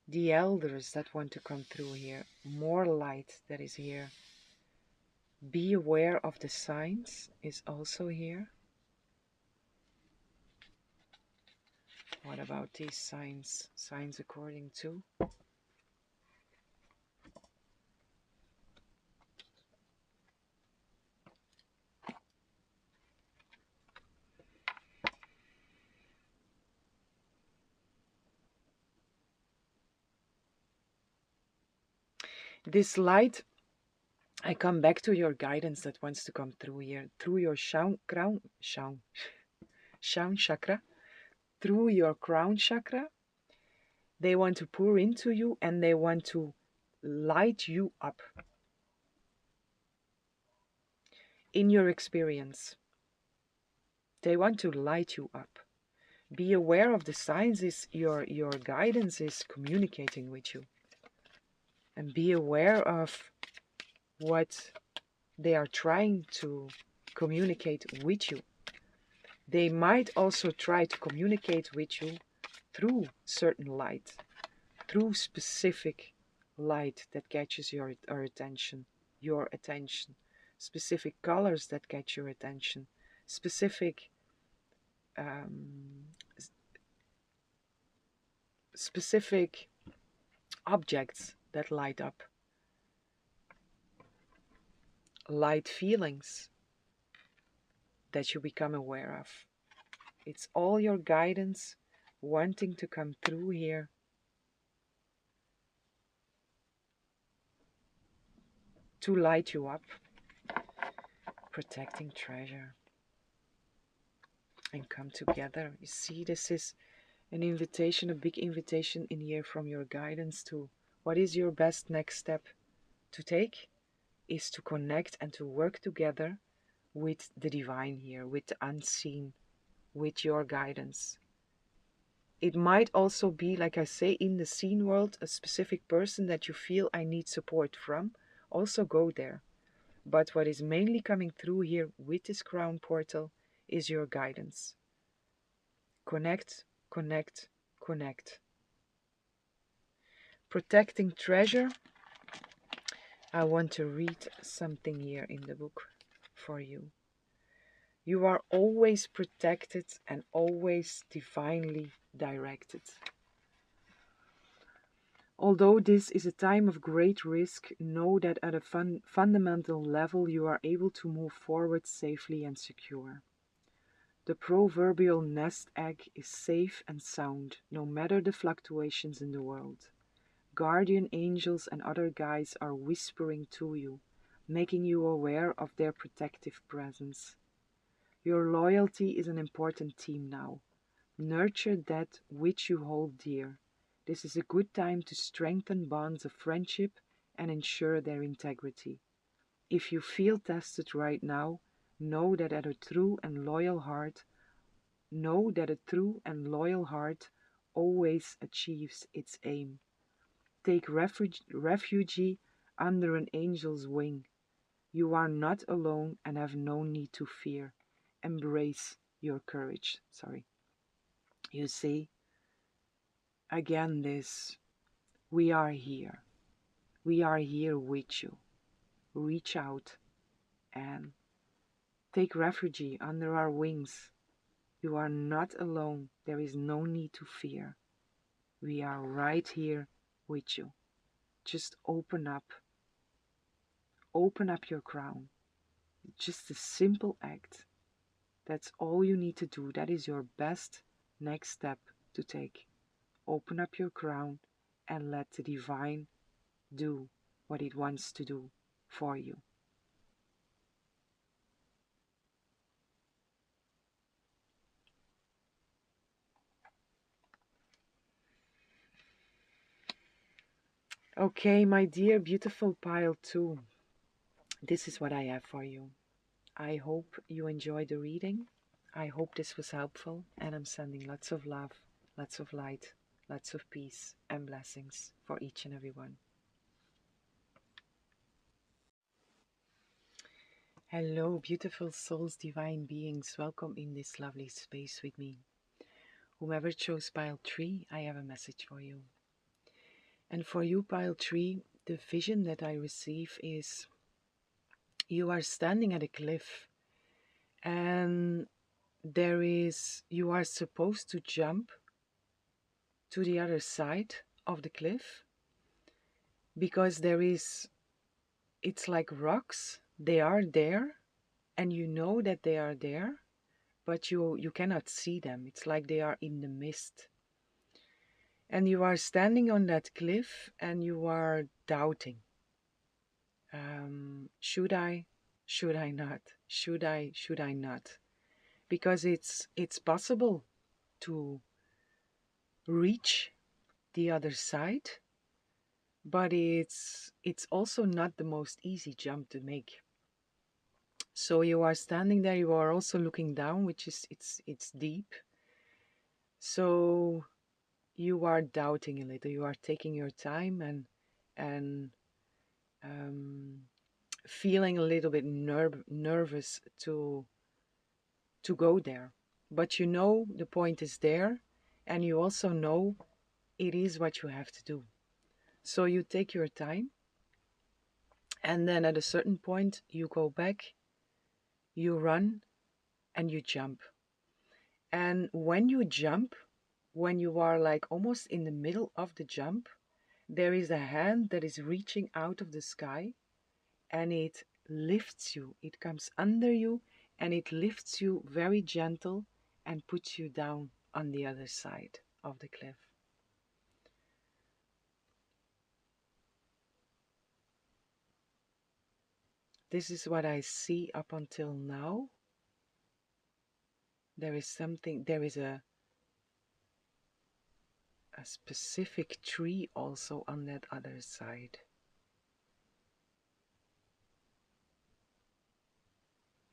The elders that want to come through here. More light that is here. Be aware of the signs is also here. What about these signs? Signs according to? This light, I come back to your guidance that wants to come through here, through your crown chakra, through your crown chakra. They want to pour into you and they want to light you up in your experience. They want to light you up. Be aware of the signs. Your guidance is communicating with you. and be aware of what they are trying to communicate with you. They might also try to communicate with you through certain light, through specific light that catches your attention, specific colors that catch your attention, specific um, specific objects that light up, light feelings that you become aware of. It's all your guidance wanting to come through here to light you up, protecting treasure, and come together. You see, this is an invitation, a big invitation in here from your guidance to what is your best next step to take is to connect and to work together with the divine here, with the unseen, with your guidance. It might also be, like I say, in the seen world, a specific person that you feel I need support from. Also go there. But what is mainly coming through here with this crown portal is your guidance. Connect, connect, connect. Protecting treasure. I want to read something here in the book for you. You are always protected and always divinely directed. Although this is a time of great risk, know that at a fundamental level you are able to move forward safely and secure. The proverbial nest egg is safe and sound, no matter the fluctuations in the world. Guardian angels and other guides are whispering to you, making you aware of their protective presence. Your loyalty is an important theme now. Nurture that which you hold dear. This is a good time to strengthen bonds of friendship and ensure their integrity. If you feel tested right now, know that a true and loyal heart always achieves its aim. Take refuge under an angel's wing. You are not alone and have no need to fear. Embrace your courage. You see, again this, we are here. We are here with you. Reach out and take refuge under our wings. You are not alone. There is no need to fear. We are right here with you. Just open up. Open up your crown. Just a simple act. That's all you need to do. That is your best next step to take. Open up your crown and let the divine do what it wants to do for you. Okay, my dear beautiful pile 2, this is what I have for you. I hope you enjoyed the reading. I hope this was helpful, and I'm sending lots of love, lots of light, lots of peace and blessings for each and every one. Hello, beautiful souls, divine beings. Welcome in this lovely space with me. Whomever chose pile 3, I have a message for you. And for you, pile 3, the vision that I receive is you are standing at a cliff and you are supposed to jump to the other side of the cliff because it's like rocks. They are there and you know that they are there, but you cannot see them. It's like they are in the mist. And you are standing on that cliff and you are doubting. Should I? Should I not? Should I? Should I not? Because it's possible to reach the other side, but it's also not the most easy jump to make. So you are standing there, you are also looking down, which is it's deep. So you are doubting a little, you are taking your time, and and um, feeling a little bit nervous to go there. But you know the point is there, and you also know it is what you have to do. So you take your time, and then at a certain point, you go back, you run, and you jump. And when you jump, when you are like almost in the middle of the jump, there is a hand that is reaching out of the sky and it lifts you. It comes under you and it lifts you very gentle and puts you down on the other side of the cliff. This is what I see up until now. There is something, there is a specific tree also on that other side.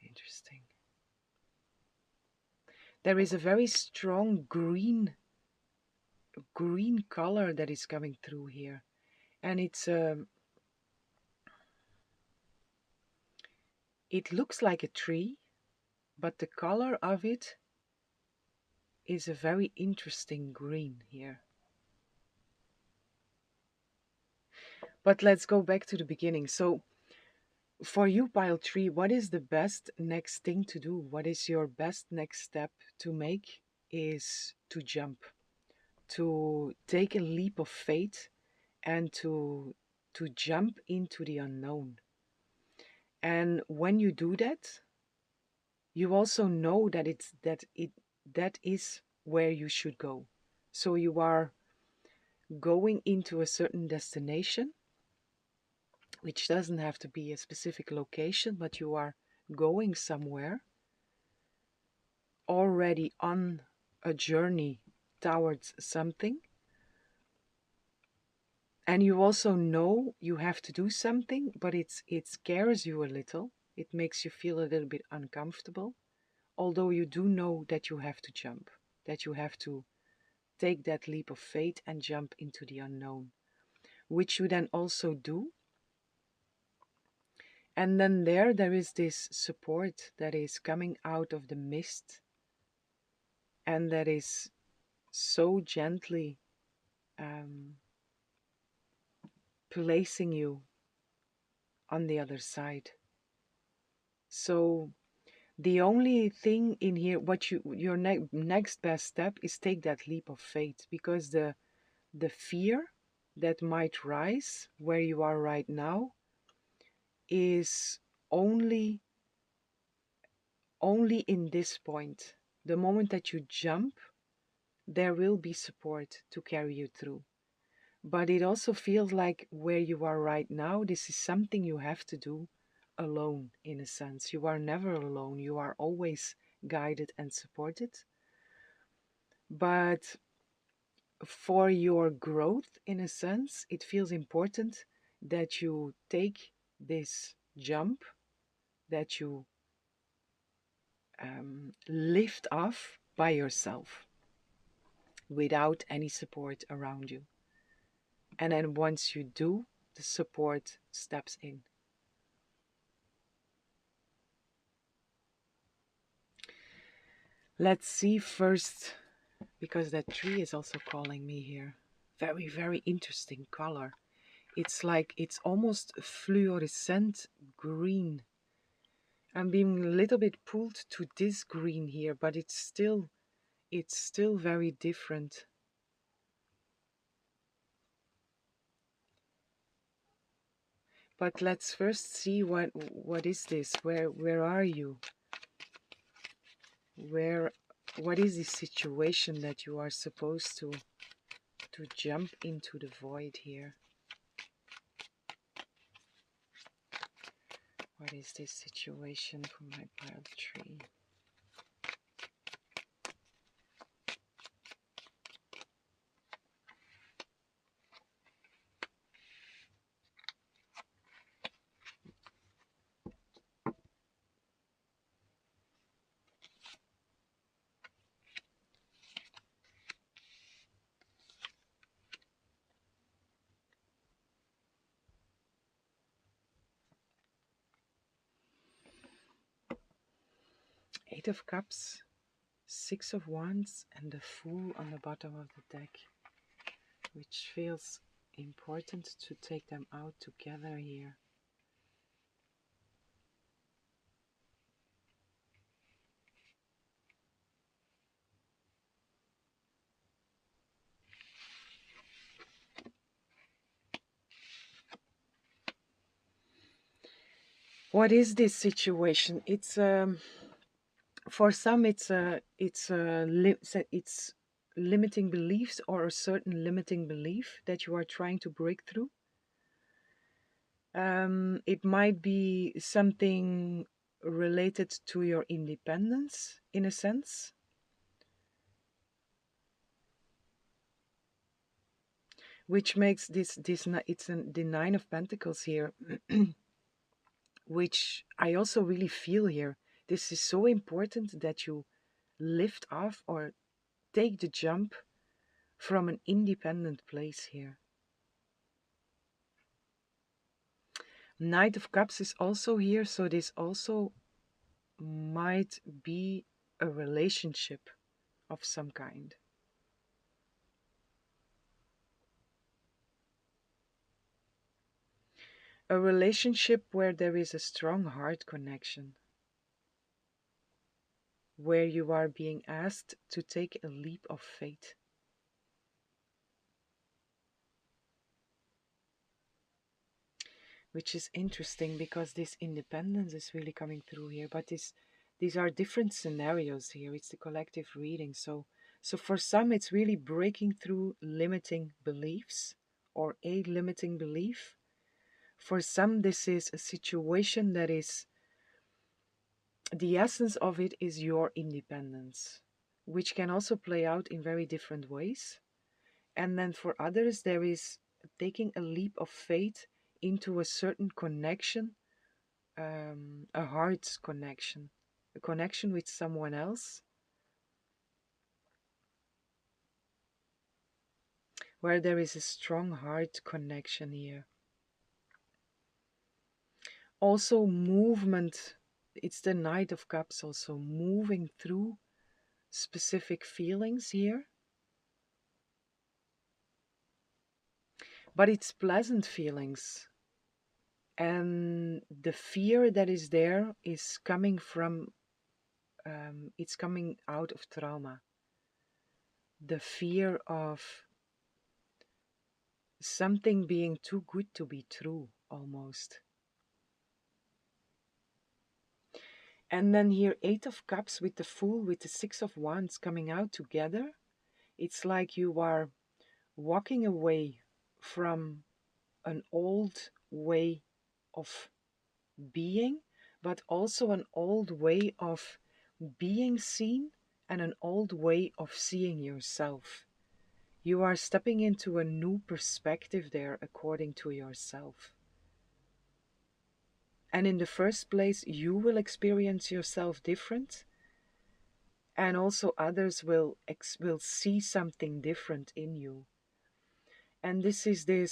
Interesting. There is a very strong green color that is coming through here, and it looks like a tree, but the color of it is a very interesting green here. But let's go back to the beginning. So for you, pile 3, what is the best next thing to do? What is your best next step to make? Is to jump, to take a leap of faith, and to jump into the unknown. And when you do that, you also know that that is where you should go. So you are going into a certain destination, which doesn't have to be a specific location, but you are going somewhere already on a journey towards something. And you also know you have to do something, but it scares you a little. It makes you feel a little bit uncomfortable, although you do know that you have to jump, that you have to take that leap of faith and jump into the unknown, which you then also do. And then there is this support that is coming out of the mist and that is so gently um, placing you on the other side. So the only thing in here, what your next best step is take that leap of faith, because the fear that might rise where you are right now is only in this point. The moment that you jump, there will be support to carry you through. But it also feels like where you are right now, this is something you have to do alone, in a sense. You are never alone. You are always guided and supported. But for your growth, in a sense, it feels important that you take this jump, that you lift off by yourself without any support around you. And then once you do, the support steps in. Let's see first, because that tree is also calling me here. Very, very interesting color. It's like, it's almost fluorescent green. I'm being a little bit pulled to this green here, but it's still very different. But let's first see what is this? Where are you? What is this situation that you are supposed to jump into the void here? What is this situation for my pile 3? Eight of Cups, Six of Wands, and the Fool on the bottom of the deck, which feels important to take them out together here. What is this situation? It's for some it's limiting beliefs or a certain limiting belief that you are trying to break through. It might be something related to your independence in a sense, which makes the Nine of Pentacles here, which I also really feel here. This is so important that you lift off or take the jump from an independent place here. Knight of Cups is also here, so this also might be a relationship of some kind. A relationship where there is a strong heart connection, where you are being asked to take a leap of faith. Which is interesting because this independence is really coming through here, but these are different scenarios here. It's the collective reading. So for some it's really breaking through limiting beliefs or a limiting belief. For some this is a situation that is, the essence of it is your independence, which can also play out in very different ways. And then for others there is taking a leap of faith into a certain connection, a heart connection, a connection with someone else, where there is a strong heart connection here. Also movement, it's the Knight of Cups, also moving through specific feelings here. But it's pleasant feelings. And the fear that is there is coming from, it's coming out of trauma. The fear of something being too good to be true, almost. And then here, Eight of Cups with the Fool, with the Six of Wands coming out together. It's like you are walking away from an old way of being, but also an old way of being seen and an old way of seeing yourself. You are stepping into a new perspective there according to yourself. And in the first place, you will experience yourself different, and also others will see something different in you. And this is the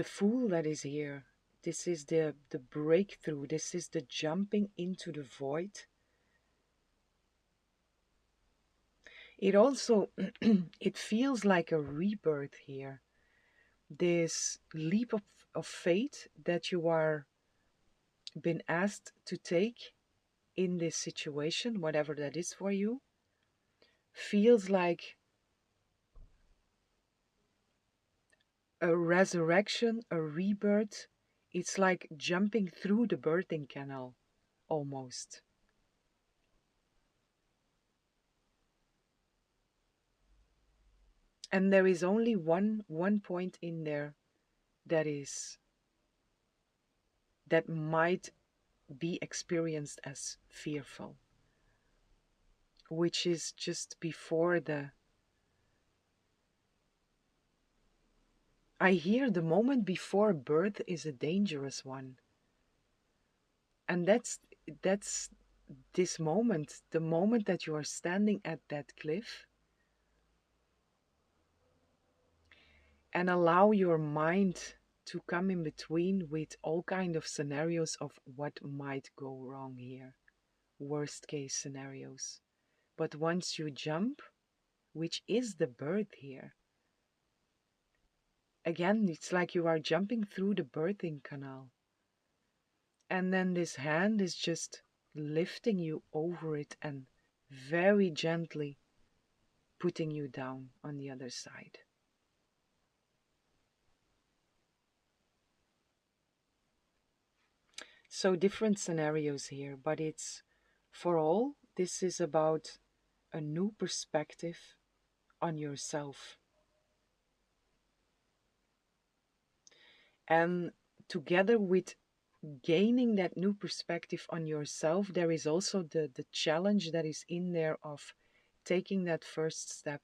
Fool that is here. This is the breakthrough. This is the jumping into the void. It also it feels like a rebirth here. This leap of faith that you are been asked to take in this situation, whatever that is for you, feels like a resurrection, a rebirth. It's like jumping through the birthing canal, almost. And there is only one point in there that might be experienced as fearful, which is just before I hear the moment before birth is a dangerous one. And that's this moment, the moment that you are standing at that cliff, and allow your mind to come in between with all kind of scenarios of what might go wrong here, worst case scenarios. But once you jump, which is the birth here, again, it's like you are jumping through the birthing canal. And then this hand is just lifting you over it and very gently putting you down on the other side. So different scenarios here, but it's for all, this is about a new perspective on yourself. And together with gaining that new perspective on yourself, there is also the challenge that is in there of taking that first step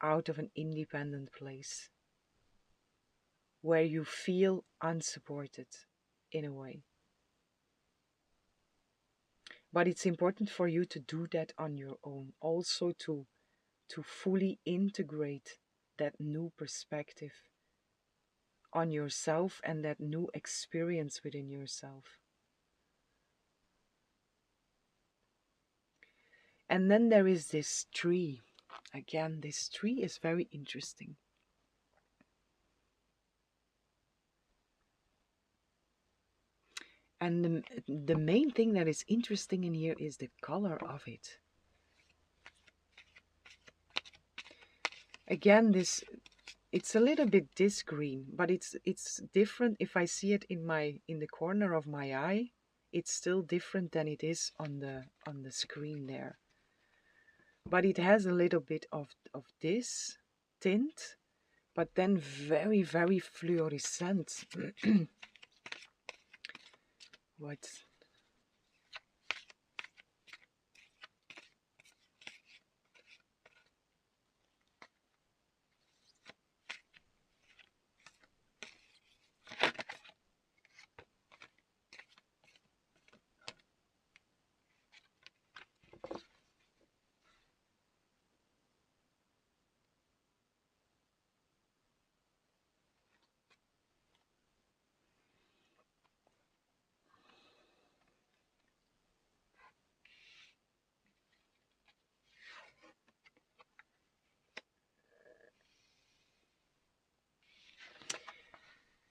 out of an independent place where you feel unsupported in a way. But it's important for you to do that on your own, also to fully integrate that new perspective on yourself and that new experience within yourself. And then there is this tree. Again, this tree is very interesting. And the main thing that is interesting in here is the color of it. Again, it's a little bit this green, but it's different. If I see it in the corner of my eye, it's still different than it is on the screen there. But it has a little bit of this tint, but then very, very fluorescent. What?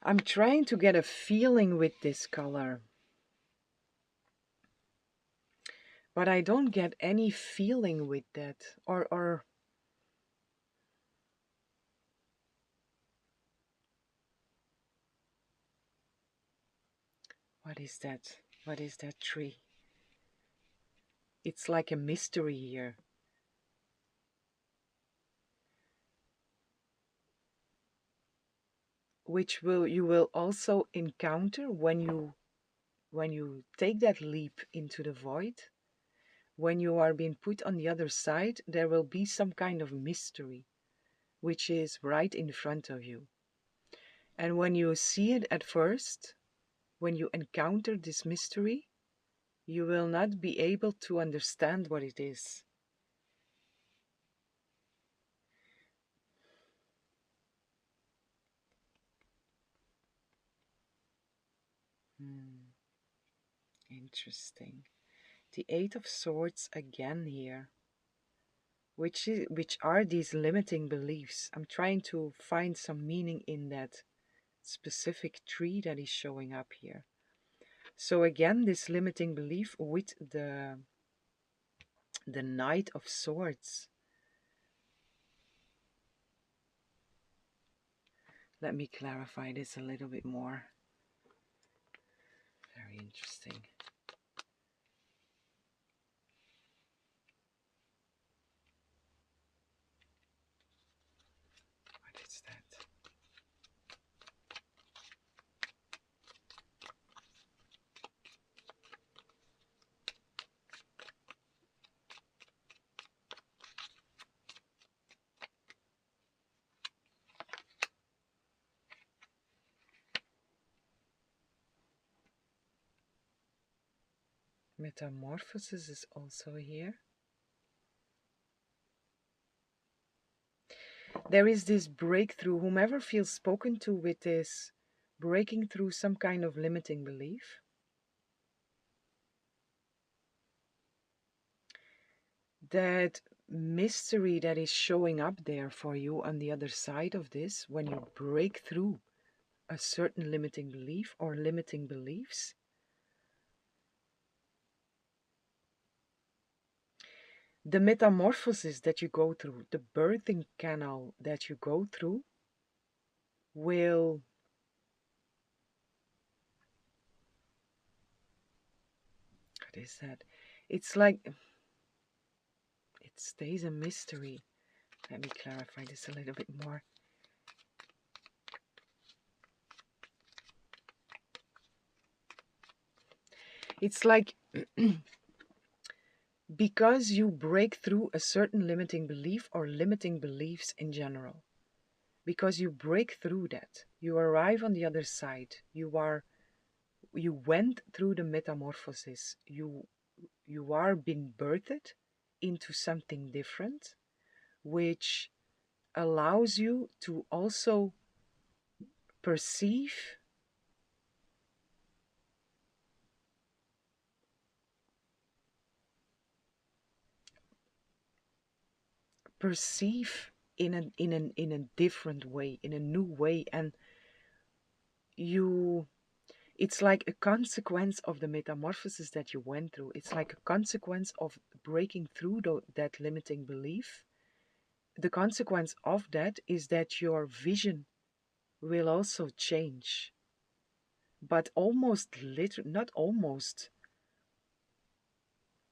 I'm trying to get a feeling with this color, but I don't get any feeling with that. Or what is that? What is that tree? It's like a mystery here. Which you will also encounter when you take that leap into the void. When you are being put on the other side, there will be some kind of mystery, which is right in front of you. And when you see it at first, when you encounter this mystery, you will not be able to understand what it is. Interesting. The Eight of Swords again here. Which are these limiting beliefs? I'm trying to find some meaning in that specific tree that is showing up here. So again, this limiting belief with the Knight of Swords. Let me clarify this a little bit more. Very interesting. What is that? Metamorphosis is also here. There is this breakthrough, whomever feels spoken to with this, breaking through some kind of limiting belief. That mystery that is showing up there for you on the other side of this, when you break through a certain limiting belief or limiting beliefs, the metamorphosis that you go through, the birthing canal that you go through, will what is that? It's like it stays a mystery. Let me clarify this a little bit more. It's like because you break through a certain limiting belief or limiting beliefs in general, because you break through that, you arrive on the other side, you went through the metamorphosis, you are being birthed into something different, which allows you to also perceive perceive in a different way, in a new way. And you it's like a consequence of the metamorphosis that you went through. It's like a consequence of breaking through that limiting belief. The consequence of that is that your vision will also change, but almost literal, not almost,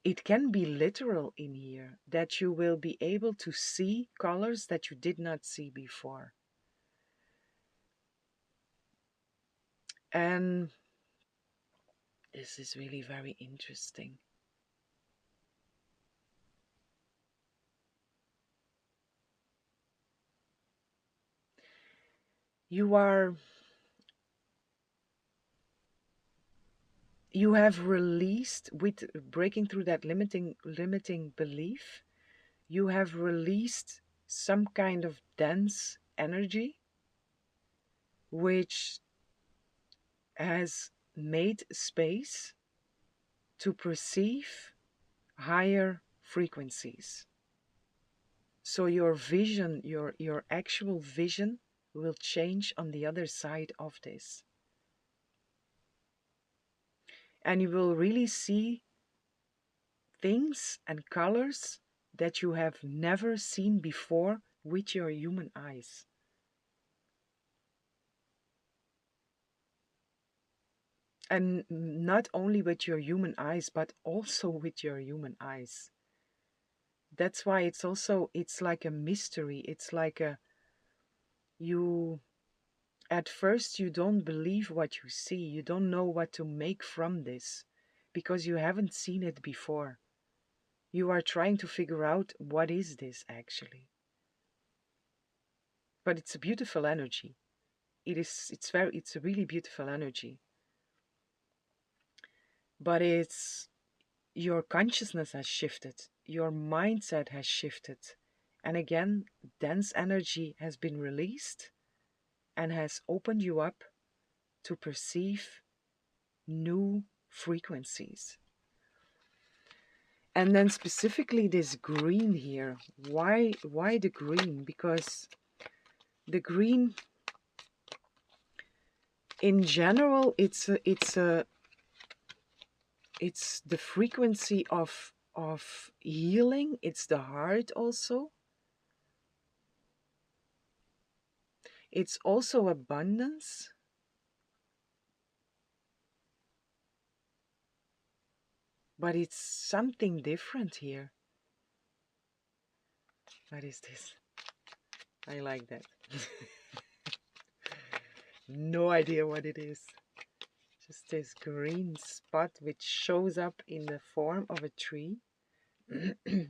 it can be literal in here, that you will be able to see colors that you did not see before. And this is really very interesting. You are you have released, with breaking through that limiting belief, you have released some kind of dense energy which has made space to perceive higher frequencies. So your vision, your actual vision will change on the other side of this. And you will really see things and colors that you have never seen before with your human eyes. And not only with your human eyes, but also with your human eyes. That's why it's like a mystery. It's like you, at first, you don't believe what you see. You don't know what to make from this because you haven't seen it before. You are trying to figure out what is this actually. But it's a beautiful energy. It's a really beautiful energy. But it's your consciousness has shifted, your mindset has shifted. And again, dense energy has been released and has opened you up to perceive new frequencies. And then specifically this green here. Why the green? Because the green in general, it's the frequency of healing. It's the heart also. It's also abundance. But it's something different here. What is this? I like that. No idea what it is. Just this green spot which shows up in the form of a tree. Interesting.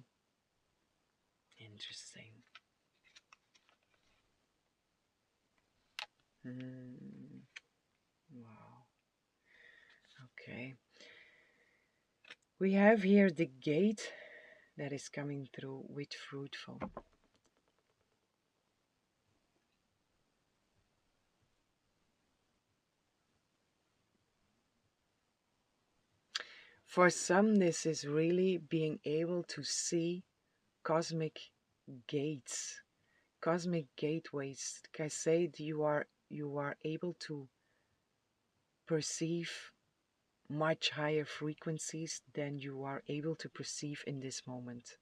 Wow. Okay. We have here the gate that is coming through with fruitful. For some, this is really being able to see cosmic gates, cosmic gateways. Like I said, you are able to perceive much higher frequencies than you are able to perceive in this moment.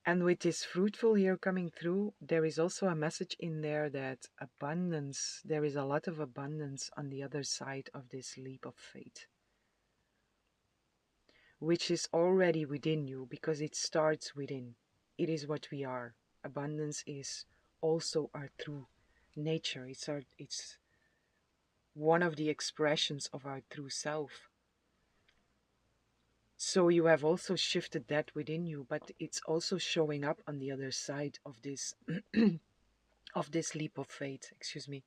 And with this fruitful here coming through, there is also a message in there that abundance, there is a lot of abundance on the other side of this leap of faith, which is already within you because it starts within. It is what we are. Abundance is also our true nature. It's one of the expressions of our true self. So you have also shifted that within you, but it's also showing up on the other side of this of this leap of faith, excuse me.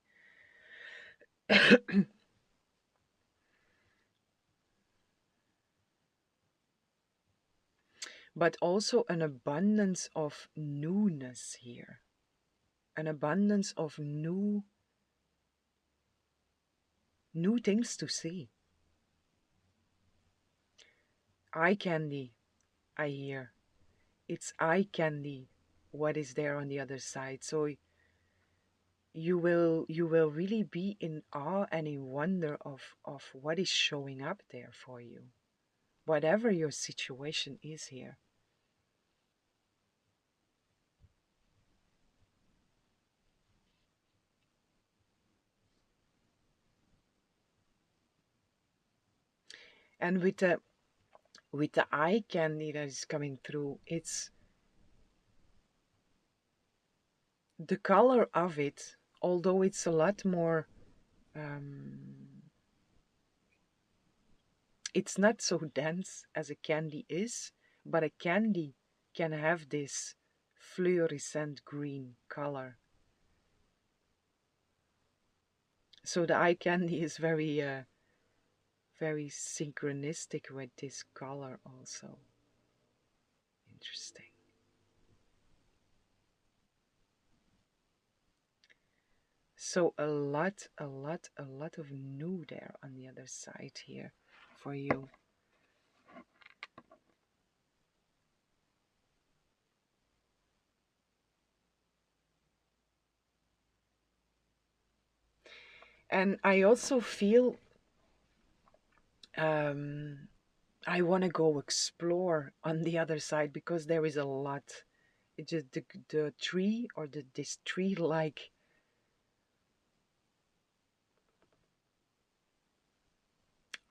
But also an abundance of newness here, an abundance of new things to see. Eye candy, I hear. It's eye candy what is there on the other side. So you will really be in awe and in wonder of what is showing up there for you, whatever your situation is here. And with the eye candy that is coming through, it's the color of it, although it's a lot more, it's not so dense as a candy is, but a candy can have this fluorescent green color. So the eye candy is very synchronistic with this color also. Interesting. So a lot of new there on the other side here for you. And I also feel um, I want to go explore on the other side because there is a lot. It's just the tree or this tree-like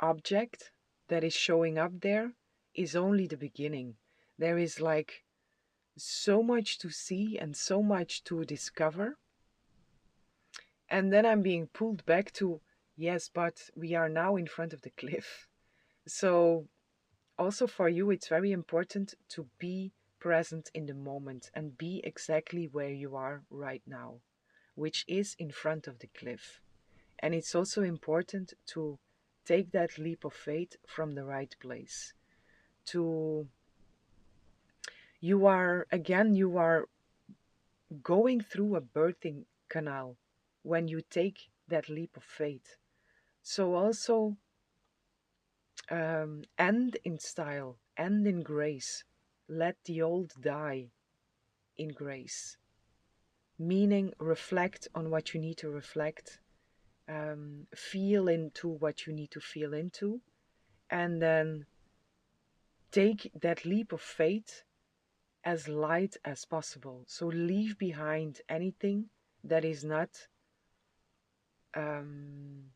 object that is showing up there is only the beginning. There is like so much to see and so much to discover. And then I'm being pulled back to, yes, but we are now in front of the cliff. So also for you, it's very important to be present in the moment and be exactly where you are right now, which is in front of the cliff. And it's also important to take that leap of faith from the right place. To you are going through a birthing canal when you take that leap of faith. So also end in style, end in grace. Let the old die in grace. Meaning, reflect on what you need to reflect, feel into what you need to feel into, and then take that leap of faith as light as possible. So leave behind anything that is not um,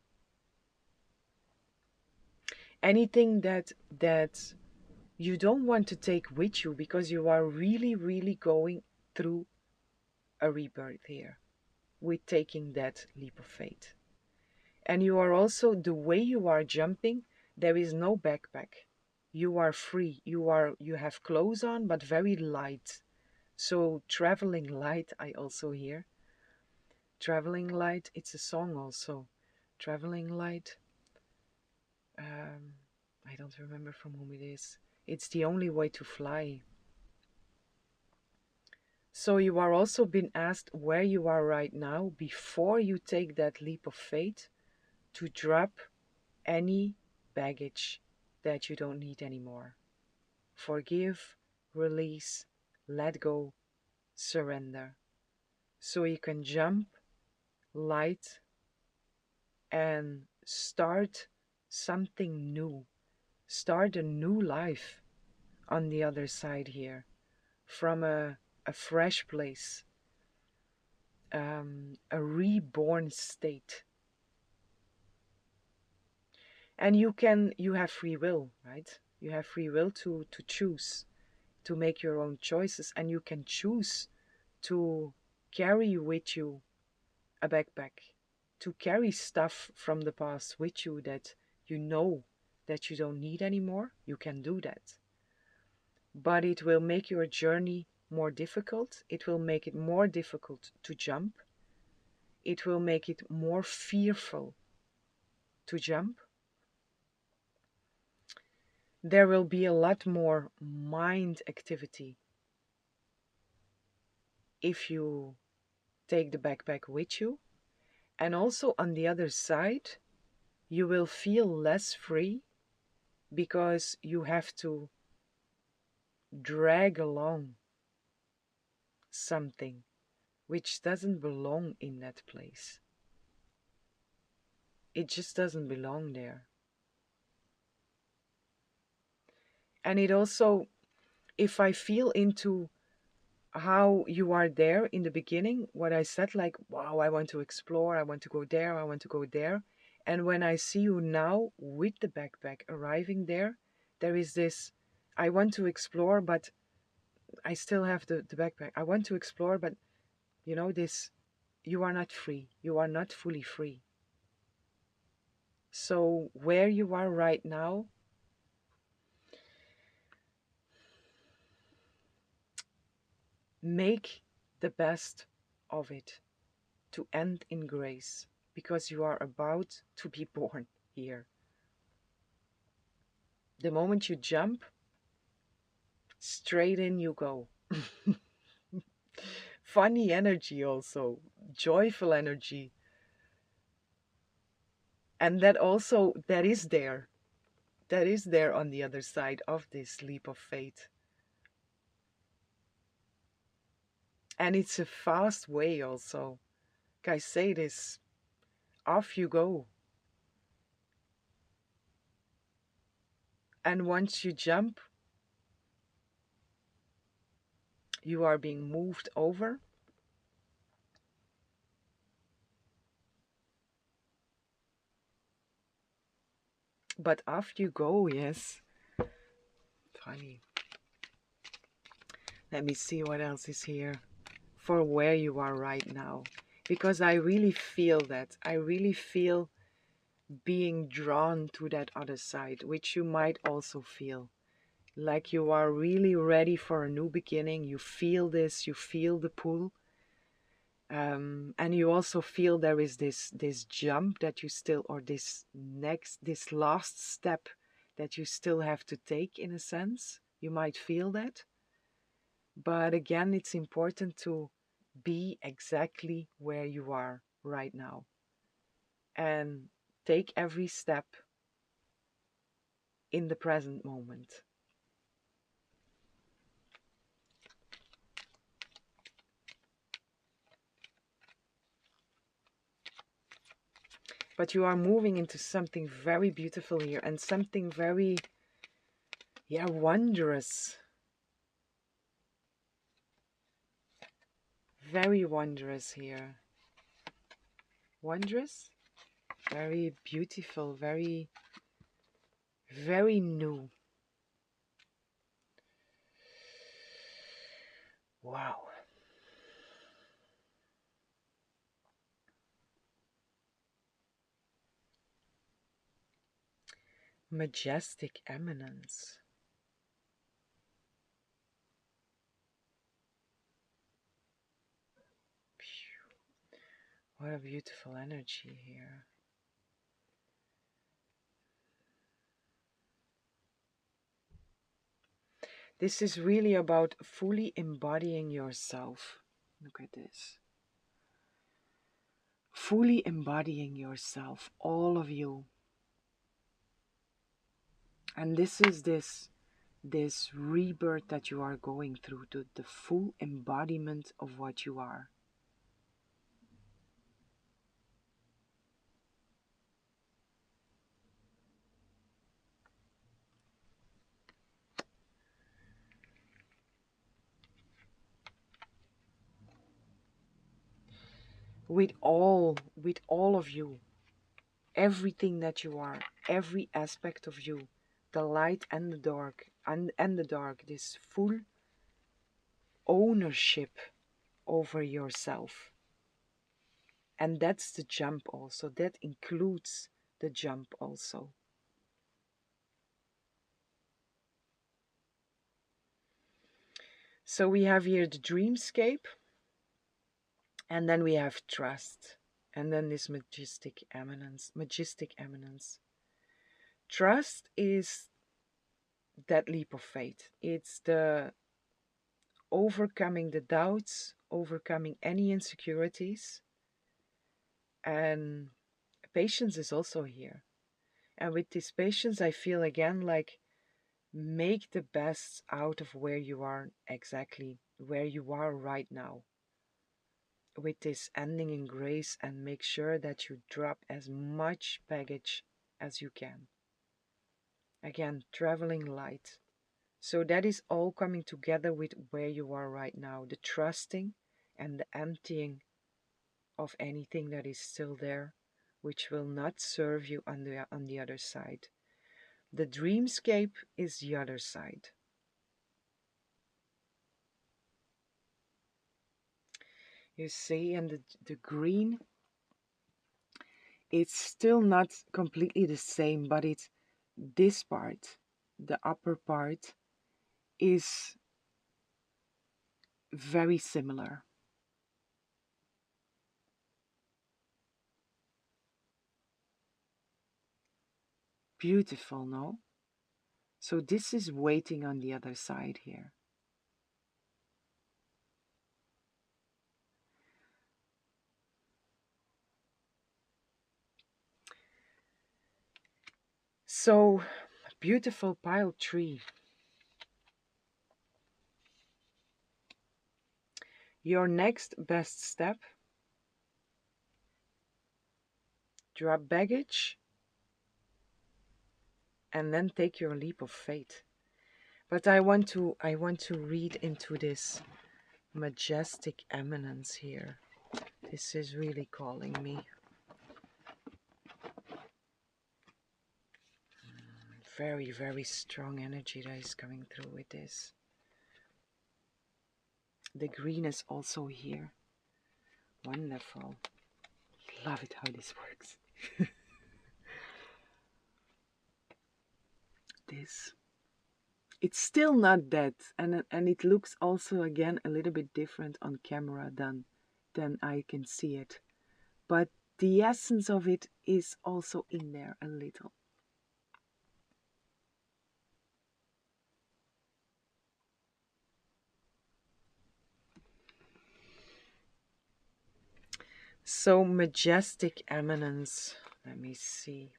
anything that you don't want to take with you because you are really, really going through a rebirth here with taking that leap of faith. And you are also, the way you are jumping, there is no backpack. You are free. You have clothes on, but very light. So traveling light, I also hear. Traveling light, it's a song also. Traveling light. Um, I don't remember from whom it is. It's the only way to fly. So you are also being asked where you are right now before you take that leap of faith to drop any baggage that you don't need anymore. Forgive, release, let go, surrender. So you can jump light and start something new. Start a new life on the other side here from a fresh place, a reborn state. And you have free will, right? You have free will to choose, to make your own choices, and you can choose to carry with you a backpack, to carry stuff from the past with you that you know that you don't need anymore. You can do that. But it will make your journey more difficult. It will make it more difficult to jump. It will make it more fearful to jump. There will be a lot more mind activity if you take the backpack with you. And also on the other side, you will feel less free because you have to drag along something which doesn't belong in that place. It just doesn't belong there. And it also, if I feel into how you are there in the beginning, what I said, like, wow, I want to explore, I want to go there, I want to go there. And when I see you now with the backpack arriving there, there is this, I want to explore, but I still have the backpack. I want to explore, but this, you are not free. You are not fully free. So where you are right now, make the best of it to end in grace, because you are about to be born here. The moment you jump, straight in you go. Funny energy also, joyful energy. And that also, that is there on the other side of this leap of faith. And it's a fast way also. Like I say this, off you go. And once you jump, you are being moved over. But off you go, yes. Funny. Let me see what else is here for where you are right now. Because I really feel that. I really feel being drawn to that other side, which you might also feel. Like you are really ready for a new beginning. You feel this, you feel the pull. And you also feel there is this jump that you still, or this last step that you still have to take, in a sense. You might feel that. But again, it's important to be exactly where you are right now and take every step in the present moment. But you are moving into something very beautiful here, and something very, yeah, wondrous. Very wondrous here. Wondrous? Very beautiful, very, very new. Wow. Majestic eminence. What a beautiful energy here. This is really about fully embodying yourself. Look at this. Fully embodying yourself, all of you. And this is this rebirth that you are going through, the full embodiment of what you are. With all of you, everything that you are, every aspect of you, the light and the dark, and the dark, this full ownership over yourself. And that's the jump also. That includes the jump also. So we have here the dreamscape, and then we have trust, and then this majestic eminence. Majestic eminence. Trust is that leap of faith. It's the overcoming the doubts, overcoming any insecurities, and patience is also here. And with this patience, I feel again like make the best out of where you are, exactly where you are right now. With this ending in grace, and make sure that you drop as much baggage as you can. Again, traveling light. So that is all coming together with where you are right now. The trusting and the emptying of anything that is still there, which will not serve you on the other side. The dreamscape is the other side. You see, and the green, it's still not completely the same, but it's this part, the upper part, is very similar. Beautiful, no? So this is waiting on the other side here. So beautiful pile tree. Your next best step, drop baggage, and then take your leap of faith. But I want to read into this majestic eminence here. This is really calling me. Very, very strong energy that is coming through with this. The green is also here. Wonderful. Love it how this works. This. It's still not that, and it looks also again a little bit different on camera than I can see it. But the essence of it is also in there a little. So majestic eminence. Let me see.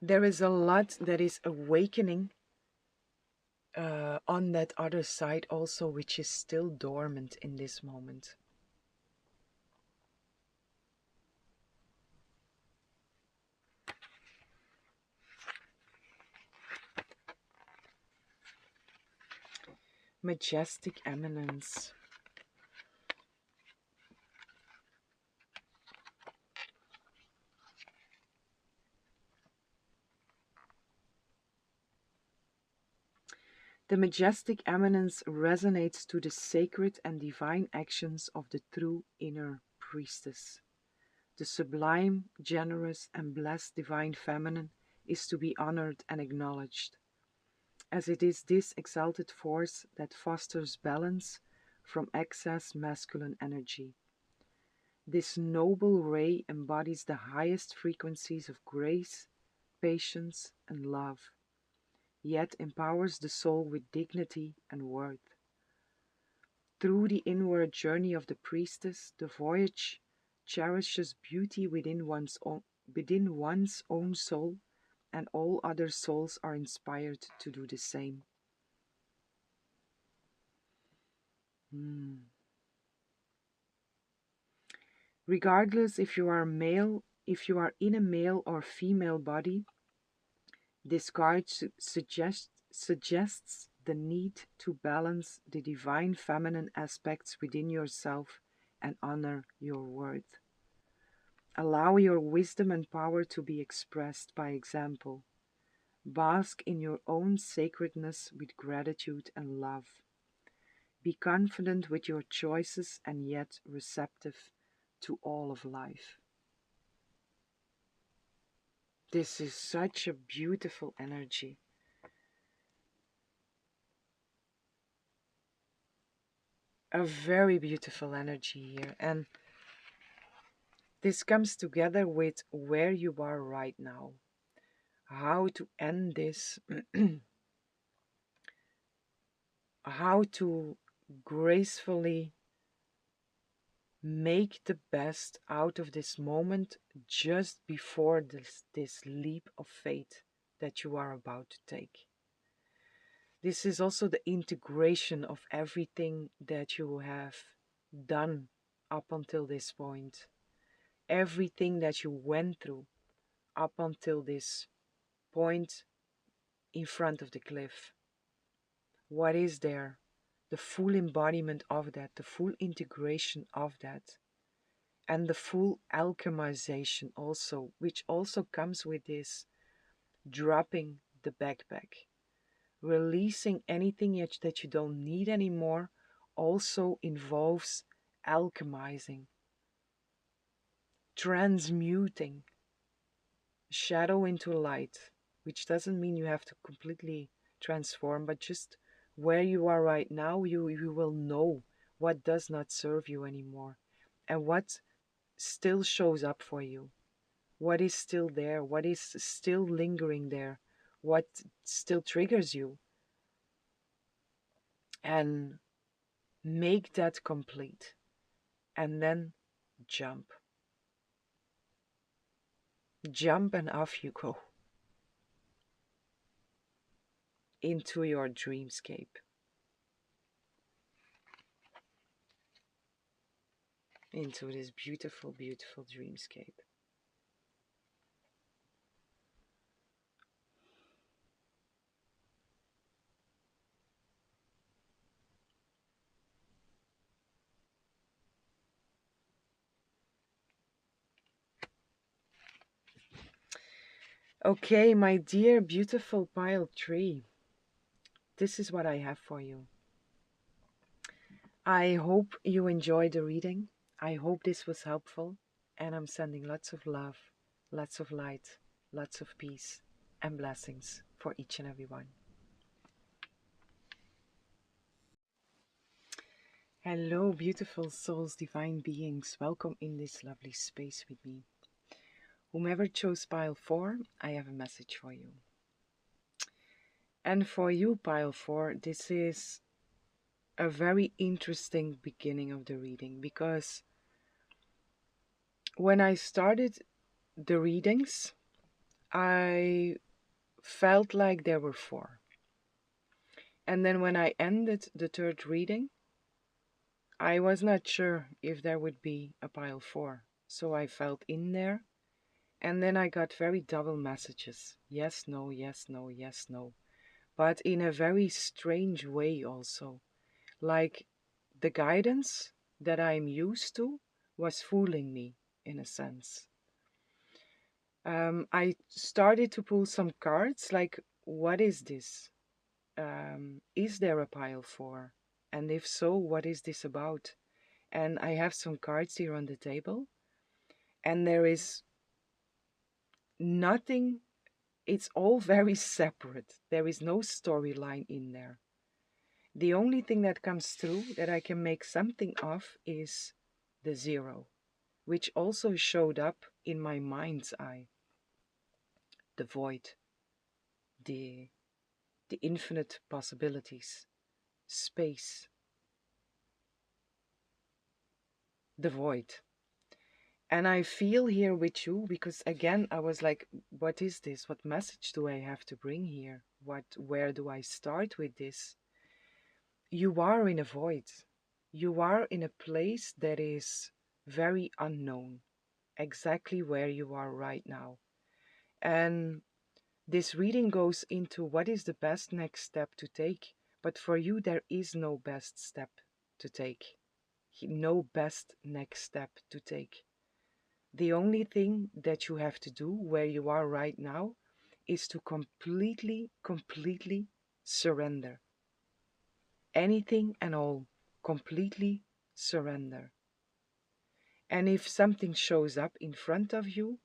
There is a lot that is awakening on that other side also, which is still dormant in this moment. Majestic eminence. The majestic eminence resonates to the sacred and divine actions of the true inner priestess. The sublime, generous, and blessed divine feminine is to be honored and acknowledged, as it is this exalted force that fosters balance, from excess masculine energy. This noble ray embodies the highest frequencies of grace, patience, and love, yet empowers the soul with dignity and worth. Through the inward journey of the priestess, the voyage cherishes beauty within one's own soul, and all other souls are inspired to do the same. Hmm. Regardless if you are in a male or female body, this card suggests the need to balance the divine feminine aspects within yourself and honor your worth. Allow your wisdom and power to be expressed by example. Bask in your own sacredness with gratitude and love. Be confident with your choices and yet receptive to all of life. This is such a beautiful energy. A very beautiful energy here. And this comes together with where you are right now. How to end this, how to gracefully make the best out of this moment just before this leap of faith that you are about to take. This is also the integration of everything that you have done up until this point. Everything that you went through up until this point in front of the cliff. What is there? The full embodiment of that, the full integration of that, and the full alchemization also, which also comes with this dropping the backpack, releasing anything that you don't need anymore, also involves alchemizing, transmuting shadow into light, which doesn't mean you have to completely transform, but just where you are right now, you will know what does not serve you anymore and what still shows up for you, what is still there, what is still lingering there, what still triggers you, and make that complete, and then jump. Jump and off you go into your dreamscape, into this beautiful, beautiful dreamscape. Okay, my dear, beautiful pile 3, this is what I have for you. I hope you enjoyed the reading. I hope this was helpful, and I'm sending lots of love, lots of light, lots of peace, and blessings for each and every one. Hello, beautiful souls, divine beings. Welcome in this lovely space with me. Whomever chose pile 4, I have a message for you. And for you, pile 4, this is a very interesting beginning of the reading, because when I started the readings, I felt like there were 4. And then when I ended the third reading, I was not sure if there would be a pile 4. So I felt in there, and then I got very double messages. Yes, no, yes, no, yes, no. But in a very strange way also. Like the guidance that I'm used to was fooling me in a sense. I started to pull some cards like, what is this? Is there a pile 4? And if so, what is this about? And I have some cards here on the table, and there is nothing, it's all very separate. There is no storyline in there. The only thing that comes through that I can make something of is the zero, which also showed up in my mind's eye. The void, the infinite possibilities, space, the void. And I feel here with you because again I was like, what is this? What message do I have to bring here? Where do I start with this? You are in a void. You are in a place that is very unknown, exactly where you are right now. And this reading goes into what is the best next step to take, but for you, there is no best step to take, no best next step to take. The only thing that you have to do where you are right now is to completely, completely surrender. Anything and all, completely surrender. And if something shows up in front of you,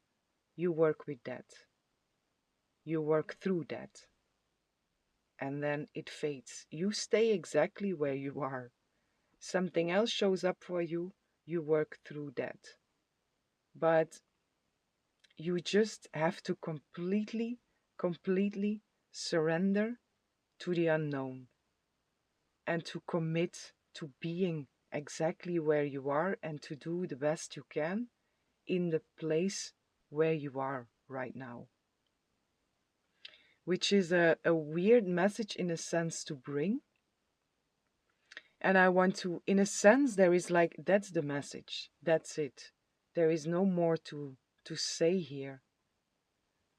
you work with that. You work through that. And then it fades. You stay exactly where you are. Something else shows up for you, you work through that. But you just have to completely, completely surrender to the unknown and to commit to being exactly where you are and to do the best you can in the place where you are right now. Which is a weird message in a sense to bring. And I want to, in a sense, there is like, that's the message. That's it. There is no more to say here.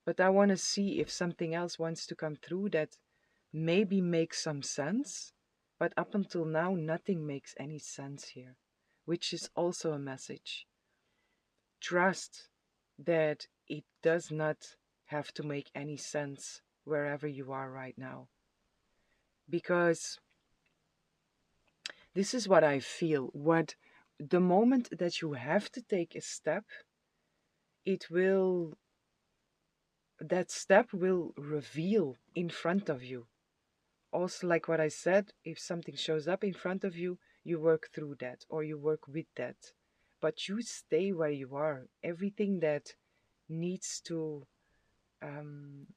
But I want to see if something else wants to come through that maybe makes some sense. But up until now, nothing makes any sense here, which is also a message. Trust that it does not have to make any sense wherever you are right now. Because this is what I feel. What the moment that you have to take a step, it will, that step will reveal in front of you. Also, like what I said, if something shows up in front of you, you work through that or you work with that. But you stay where you are. Everything that needs to um,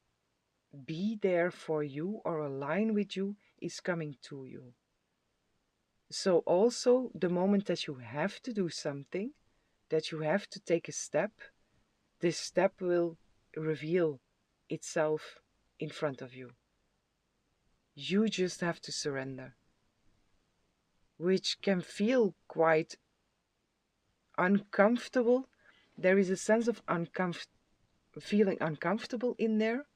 be there for you or align with you is coming to you. So also the moment that you have to do something, that you have to take a step, this step will reveal itself in front of you. You just have to surrender, which can feel quite uncomfortable. There is a sense of feeling uncomfortable in there,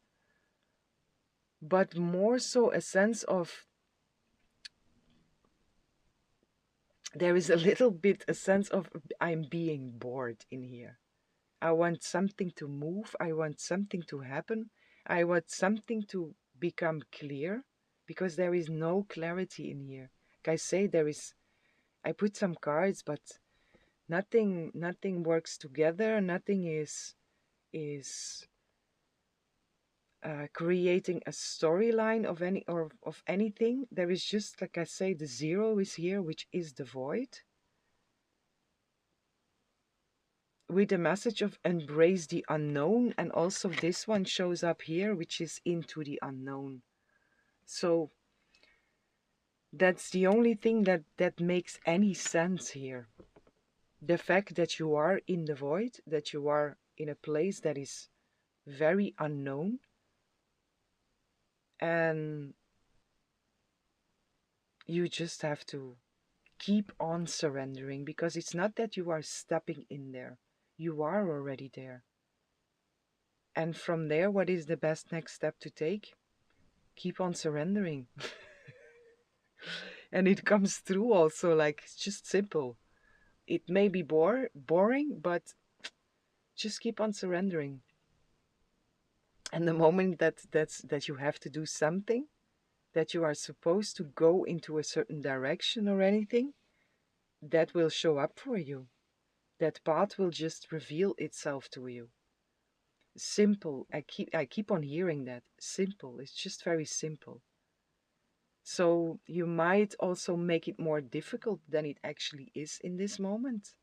but more so a sense of, there is a little bit a sense of I'm being bored in here. I want something to move. I want something to happen. I want something to become clear because there is no clarity in here. Like I say, I put some cards, but nothing works together. Nothing is creating a storyline of any or of anything. There is just, like I say, the zero is here, which is the void, with the message of embrace the unknown. And also this one shows up here, which is into the unknown. So that's the only thing that makes any sense here. The fact that you are in the void, that you are in a place that is very unknown, and you just have to keep on surrendering, because it's not that you are stepping in there. You are already there. And from there, what is the best next step to take? Keep on surrendering. And it comes through also, like, it's just simple. It may be boring, but just keep on surrendering. And the moment that you have to do something, that you are supposed to go into a certain direction or anything, that will show up for you. That path will just reveal itself to you. Simple. I keep on hearing that. Simple. It's just very simple. So you might also make it more difficult than it actually is in this moment,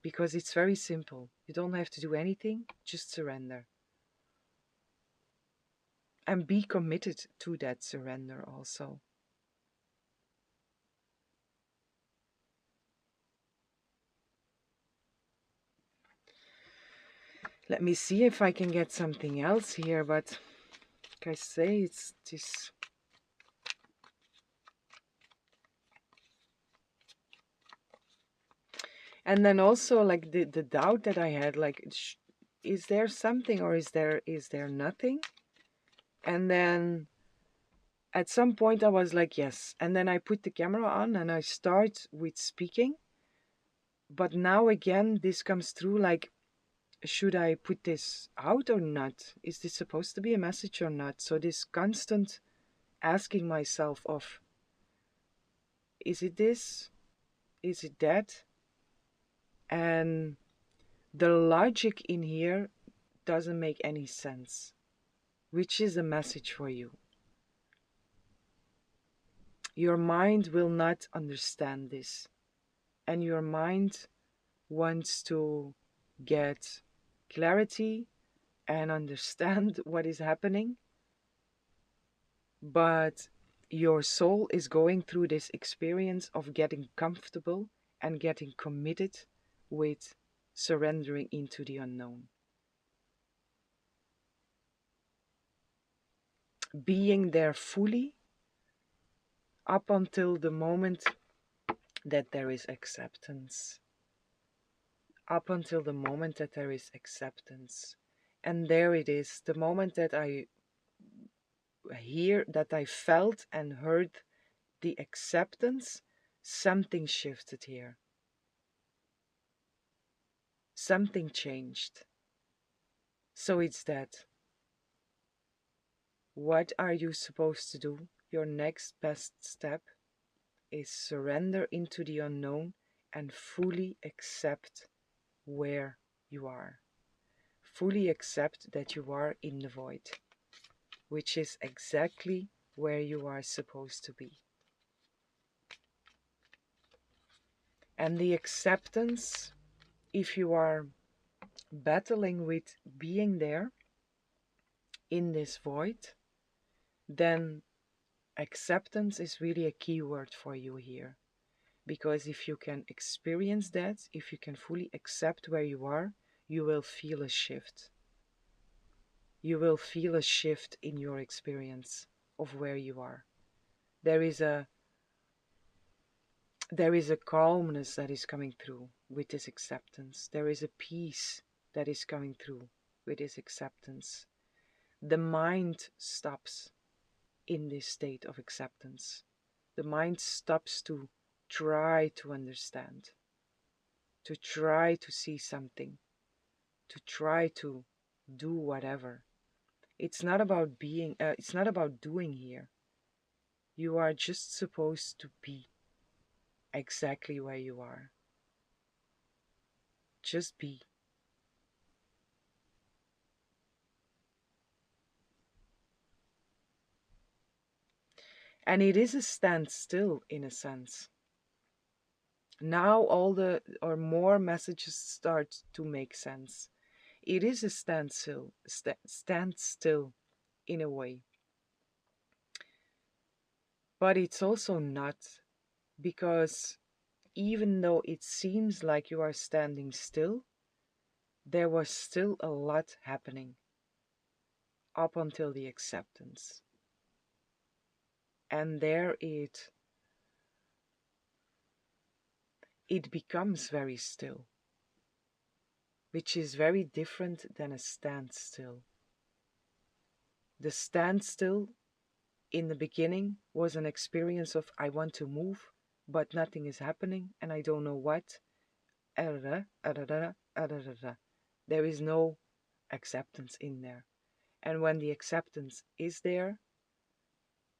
because it's very simple. You don't have to do anything, just surrender. And be committed to that surrender also. Let me see if I can get something else here, but like I say, it's this. And then also like the doubt that I had, like, is there something or is there nothing? And then at some point I was like, yes. And then I put the camera on and I start with speaking. But now again, this comes through like, should I put this out or not? Is this supposed to be a message or not? So this constant asking myself of, is it this? Is it that? And the logic in here doesn't make any sense. Which is a message for you? Your mind will not understand this. And your mind wants to get clarity and understand what is happening. But your soul is going through this experience of getting comfortable and getting committed with surrendering into the unknown. Being there fully up until the moment that there is acceptance. Up until the moment that there is acceptance. And there it is, the moment that I that I felt and heard the acceptance, something shifted here. Something changed. So it's that. What are you supposed to do? Your next best step is surrender into the unknown and fully accept where you are. Fully accept that you are in the void, which is exactly where you are supposed to be. And the acceptance, if you are battling with being there in this void, then acceptance is really a key word for you here. Because if you can experience that, if you can fully accept where you are, you will feel a shift. You will feel a shift in your experience of where you are. There is a calmness that is coming through with this acceptance. There is a peace that is coming through with this acceptance. The mind stops in this state of acceptance. The mind stops to try to understand, to try to see something, to try to do whatever. It's not about it's not about doing here. You are just supposed to be exactly where you are. Just be. And it is a standstill in a sense. Now all the or more messages start to make sense. It is a standstill in a way. But it's also not, because even though it seems like you are standing still, there was still a lot happening up until the acceptance. And there it becomes very still, which is very different than a standstill. The standstill in the beginning was an experience of, I want to move, but nothing is happening and I don't know what. There is no acceptance in there. And when the acceptance is there,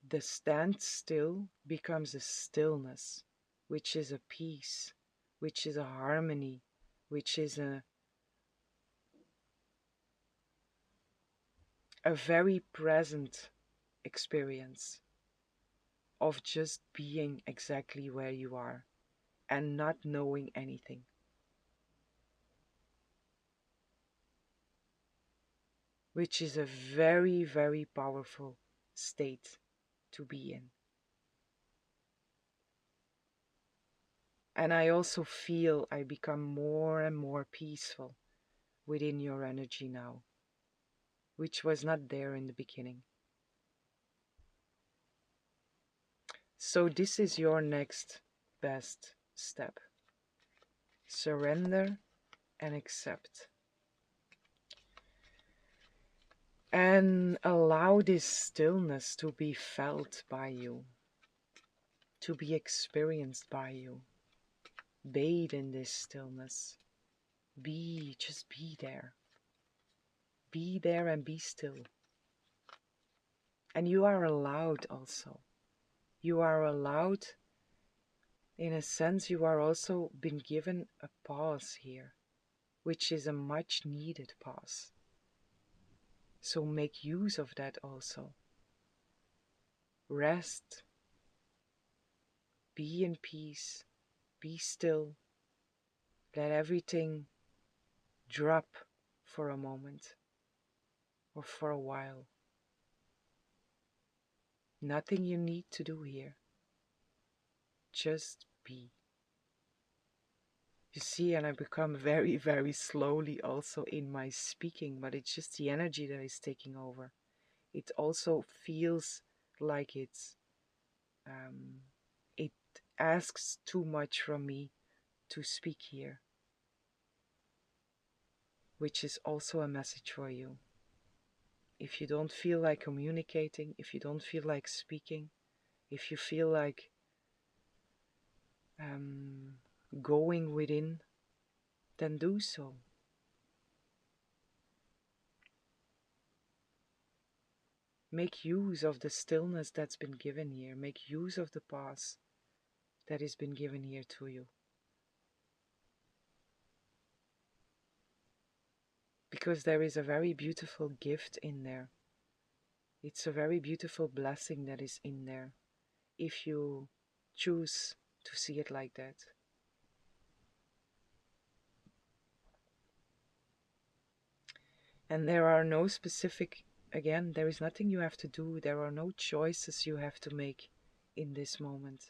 the standstill becomes a stillness, which is a peace, which is a harmony, which is a very present experience. of just being exactly where you are and not knowing anything, which is a very, very powerful state to be in. And I also feel I become more and more peaceful within your energy now, which was not there in the beginning. So, this is your next best step: surrender and accept. And allow this stillness to be felt by you, to be experienced by you. Bathe in this stillness. Just be there. Be there and be still. And you are allowed also. You are allowed, in a sense, you are also been given a pause here, which is a much needed pause. So make use of that also. Rest. Be in peace. Be still. Let everything drop for a moment or for a while. Nothing you need to do here. Just be. You see, and I become very, very slowly also in my speaking, but it's just the energy that is taking over. It also feels like it asks too much from me to speak here, which is also a message for you. If you don't feel like communicating, if you don't feel like speaking, if you feel like going within, then do so. Make use of the stillness that's been given here. Make use of the pause that has been given here to you. Because there is a very beautiful gift in there. It's a very beautiful blessing that is in there, if you choose to see it like that. And there are no specific, again, there is nothing you have to do. There are no choices you have to make in this moment.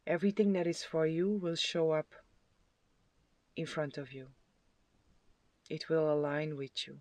Everything that is for you will show up in front of you. It will align with you.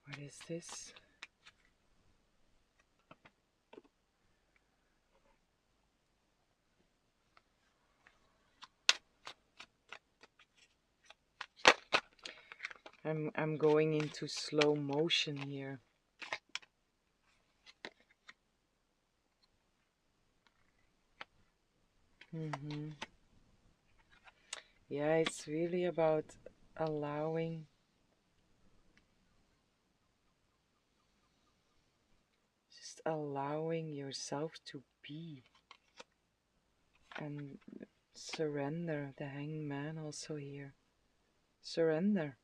What is this? I'm going into slow motion here. Yeah, it's really about allowing, just allowing yourself to be and surrender. The hangman also here. Surrender.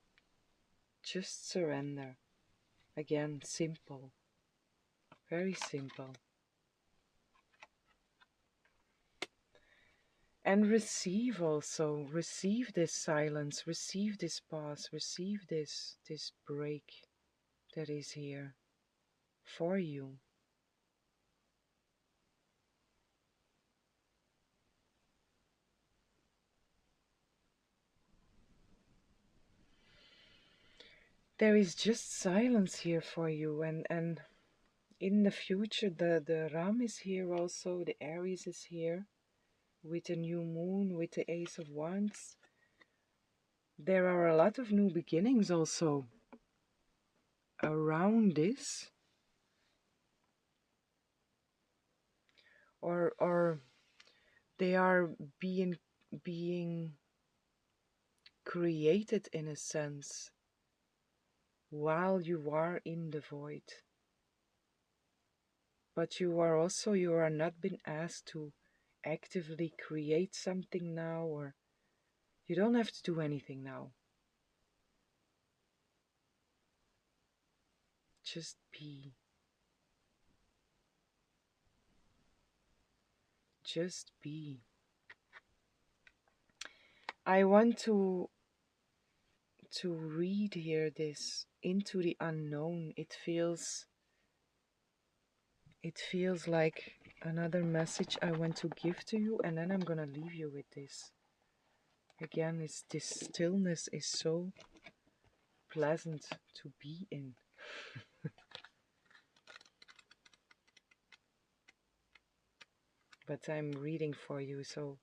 Just surrender. Again, simple. Very simple. And receive also. Receive this silence. Receive this pause. Receive this break that is here for you. there is just silence here for you, and in the future the Ram is here also, the Aries is here with a new moon, with the Ace of Wands. There are a lot of new beginnings also around this, or they are being created in a sense while you are in the void. But you are not been asked to actively create something now, or you don't have to do anything now. Just be. Just be. I want to read here this into the unknown. It feels like another message I want to give to you, and then I'm gonna leave you with this. Again, it's this stillness is so pleasant to be in. But I'm reading for you, so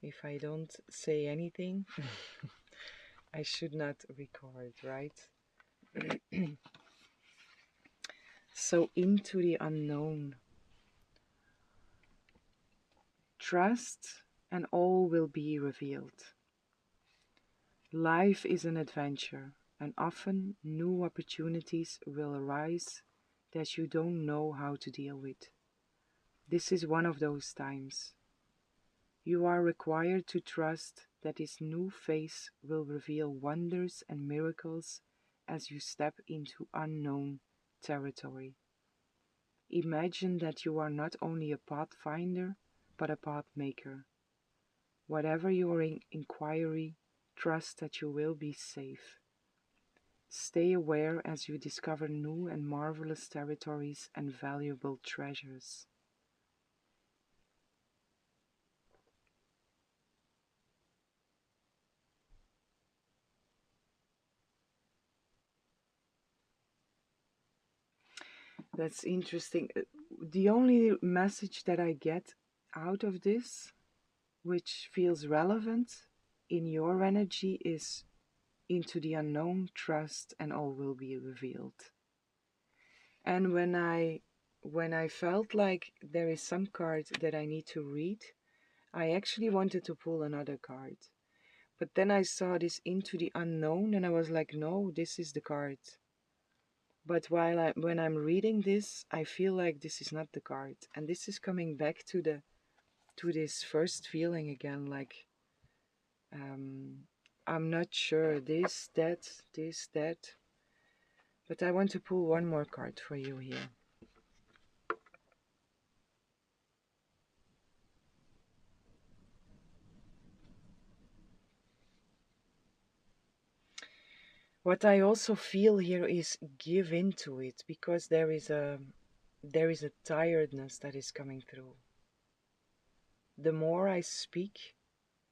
if I don't say anything, I should not record, right? So, into the unknown. Trust, and all will be revealed. Life is an adventure, and often new opportunities will arise that you don't know how to deal with. This is one of those times. You are required to trust that this new phase will reveal wonders and miracles as you step into unknown territory. Imagine that you are not only a pathfinder, but a pathmaker. Whatever your inquiry, trust that you will be safe. Stay aware as you discover new and marvelous territories and valuable treasures. That's interesting. The only message that I get out of this, which feels relevant in your energy, is into the unknown, trust, and all will be revealed. And when I felt like there is some card that I need to read, I actually wanted to pull another card. But then I saw this into the unknown and I was like, no, this is the card. But when I'm reading this, I feel like this is not the card. And this is coming back to this first feeling again, like I'm not sure, this, that. But I want to pull one more card for you here. What I also feel here is give into it, because there is a tiredness that is coming through. The more I speak,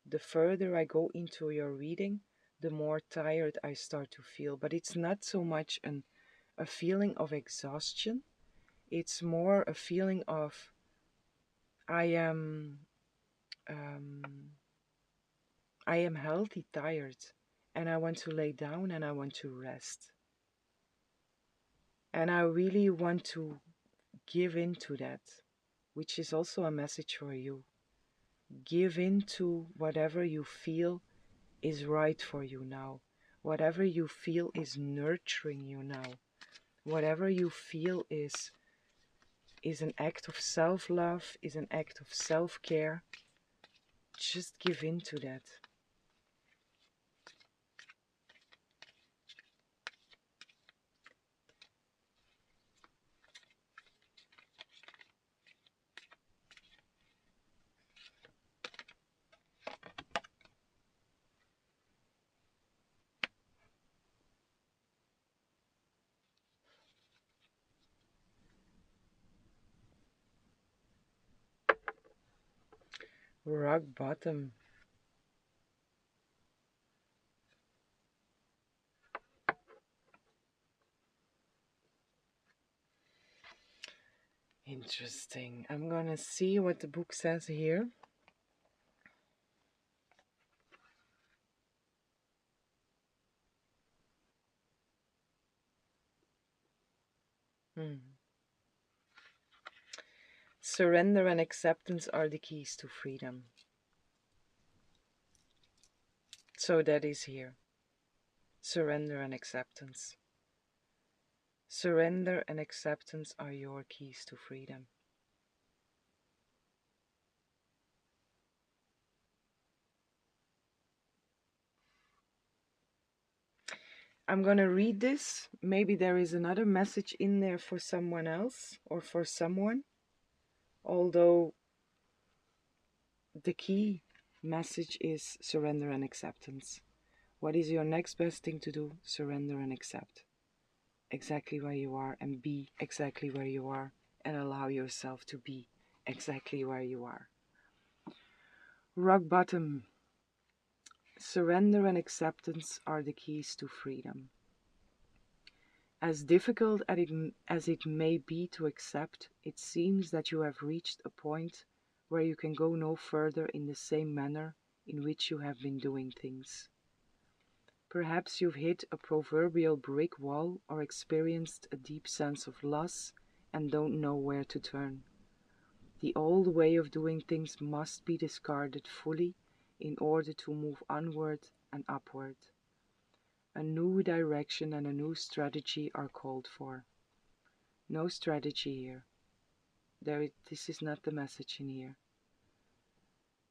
the further I go into your reading, the more tired I start to feel. But it's not so much a feeling of exhaustion. It's more a feeling of I am um, I am healthy tired, and I want to lay down and I want to rest. And I really want to give into that, which is also a message for you. Give into whatever you feel is right for you now, whatever you feel is nurturing you now, whatever you feel is an act of self-love, is an act of self-care. Just give into that. Rock bottom. Interesting. I'm gonna see what the book says here. Hmm. Surrender and acceptance are the keys to freedom. So that is here. Surrender and acceptance. Surrender and acceptance are your keys to freedom. I'm going to read this. Maybe there is another message in there for someone else or for someone. Although the key message is surrender and acceptance. What is your next best thing to do? Surrender and accept exactly where you are and be exactly where you are and allow yourself to be exactly where you are. Rock bottom. Surrender and acceptance are the keys to freedom. As difficult as it may be to accept, it seems that you have reached a point where you can go no further in the same manner in which you have been doing things. Perhaps you've hit a proverbial brick wall or experienced a deep sense of loss and don't know where to turn. The old way of doing things must be discarded fully in order to move onward and upward. A new direction and a new strategy are called for. No strategy here. This is not the message in here.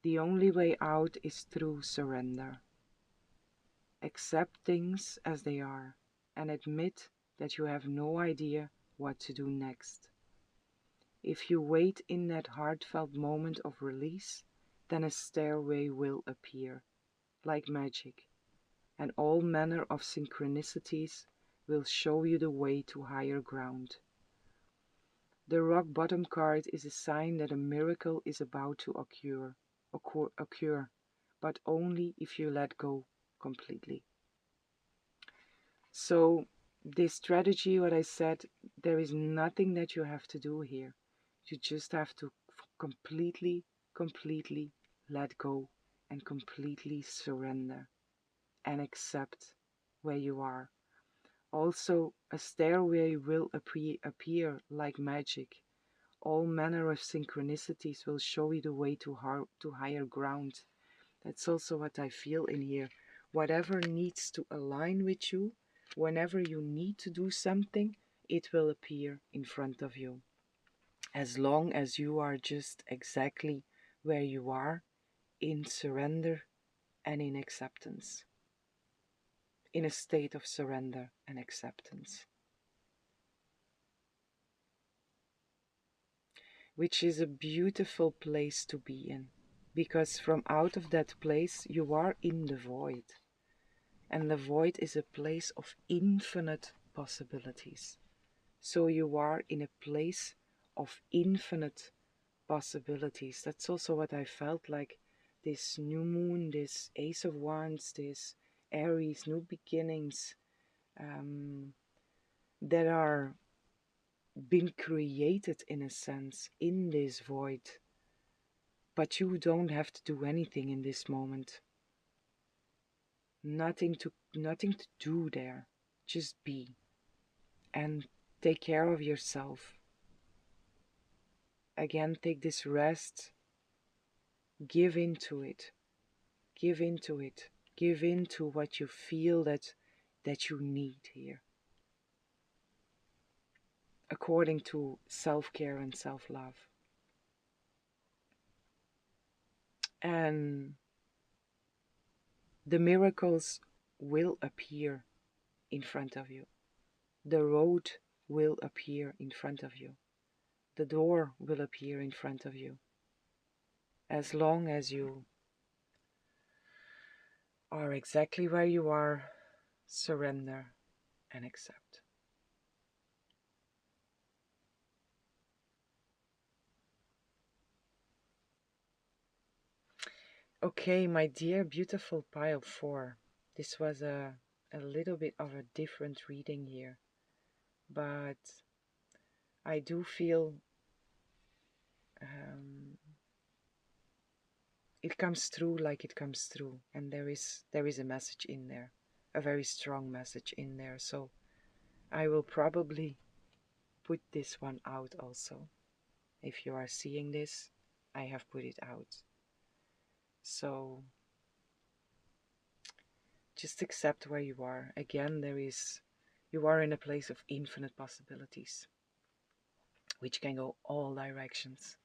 The only way out is through surrender. Accept things as they are and admit that you have no idea what to do next. If you wait in that heartfelt moment of release, then a stairway will appear, like magic, and all manner of synchronicities will show you the way to higher ground. The rock bottom card is a sign that a miracle is about to occur, but only if you let go completely. So this strategy, what I said, there is nothing that you have to do here. You just have to completely let go and completely surrender and accept where you are. Also, a stairway will appear like magic. All manner of synchronicities will show you the way to higher ground. That's also what I feel in here. Whatever needs to align with you, whenever you need to do something, it will appear in front of you. As long as you are just exactly where you are, in surrender and in acceptance. In a state of surrender and acceptance. Which is a beautiful place to be in. Because from out of that place you are in the void. And the void is a place of infinite possibilities. So you are in a place of infinite possibilities. That's also what I felt like this new moon, this Ace of Wands, this Aries, new beginnings that are being created in a sense in this void. But you don't have to do anything in this moment. Nothing to do there. Just be and take care of yourself. Again, take this rest. Give into it. Give into it. Give into what you feel that you need here. According to self-care and self-love. And the miracles will appear in front of you. The road will appear in front of you. The door will appear in front of you. As long as you are exactly where you are, surrender and accept. Okay, my dear beautiful pile 4. This was a little bit of a different reading here, but I do feel Um, it comes through like it comes through, and there is a message in there, a very strong message in there. So I will probably put this one out also. If you are seeing this, I have put it out. So just accept where you are. Again, you are in a place of infinite possibilities, which can go all directions.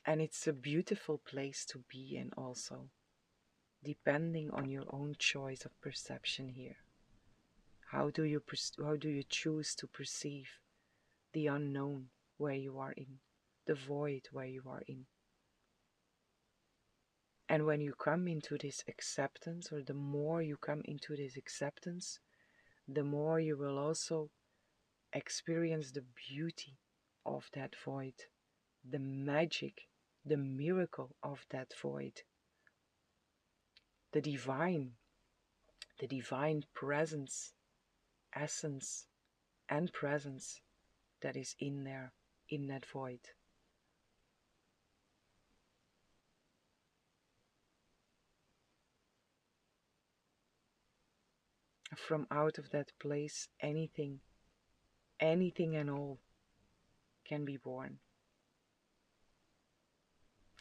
And it's a beautiful place to be in also, depending on your own choice of perception here. How do you choose to perceive the unknown where you are in, the void where you are in? And when you come into this acceptance, or the more you come into this acceptance, the more you will also experience the beauty of that void, the magic, the miracle of that void, the divine, the divine presence, essence, and presence that is in there, in that void. From out of that place, anything and all can be born.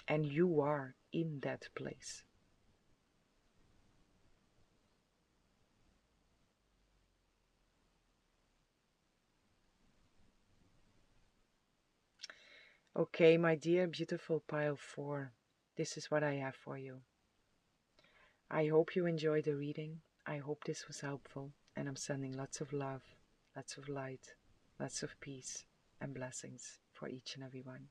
And you are in that place. Okay, my dear beautiful pile 4, this is what I have for you. I hope you enjoyed the reading. I hope this was helpful, and I'm sending lots of love, lots of light, lots of peace and blessings for each and every one.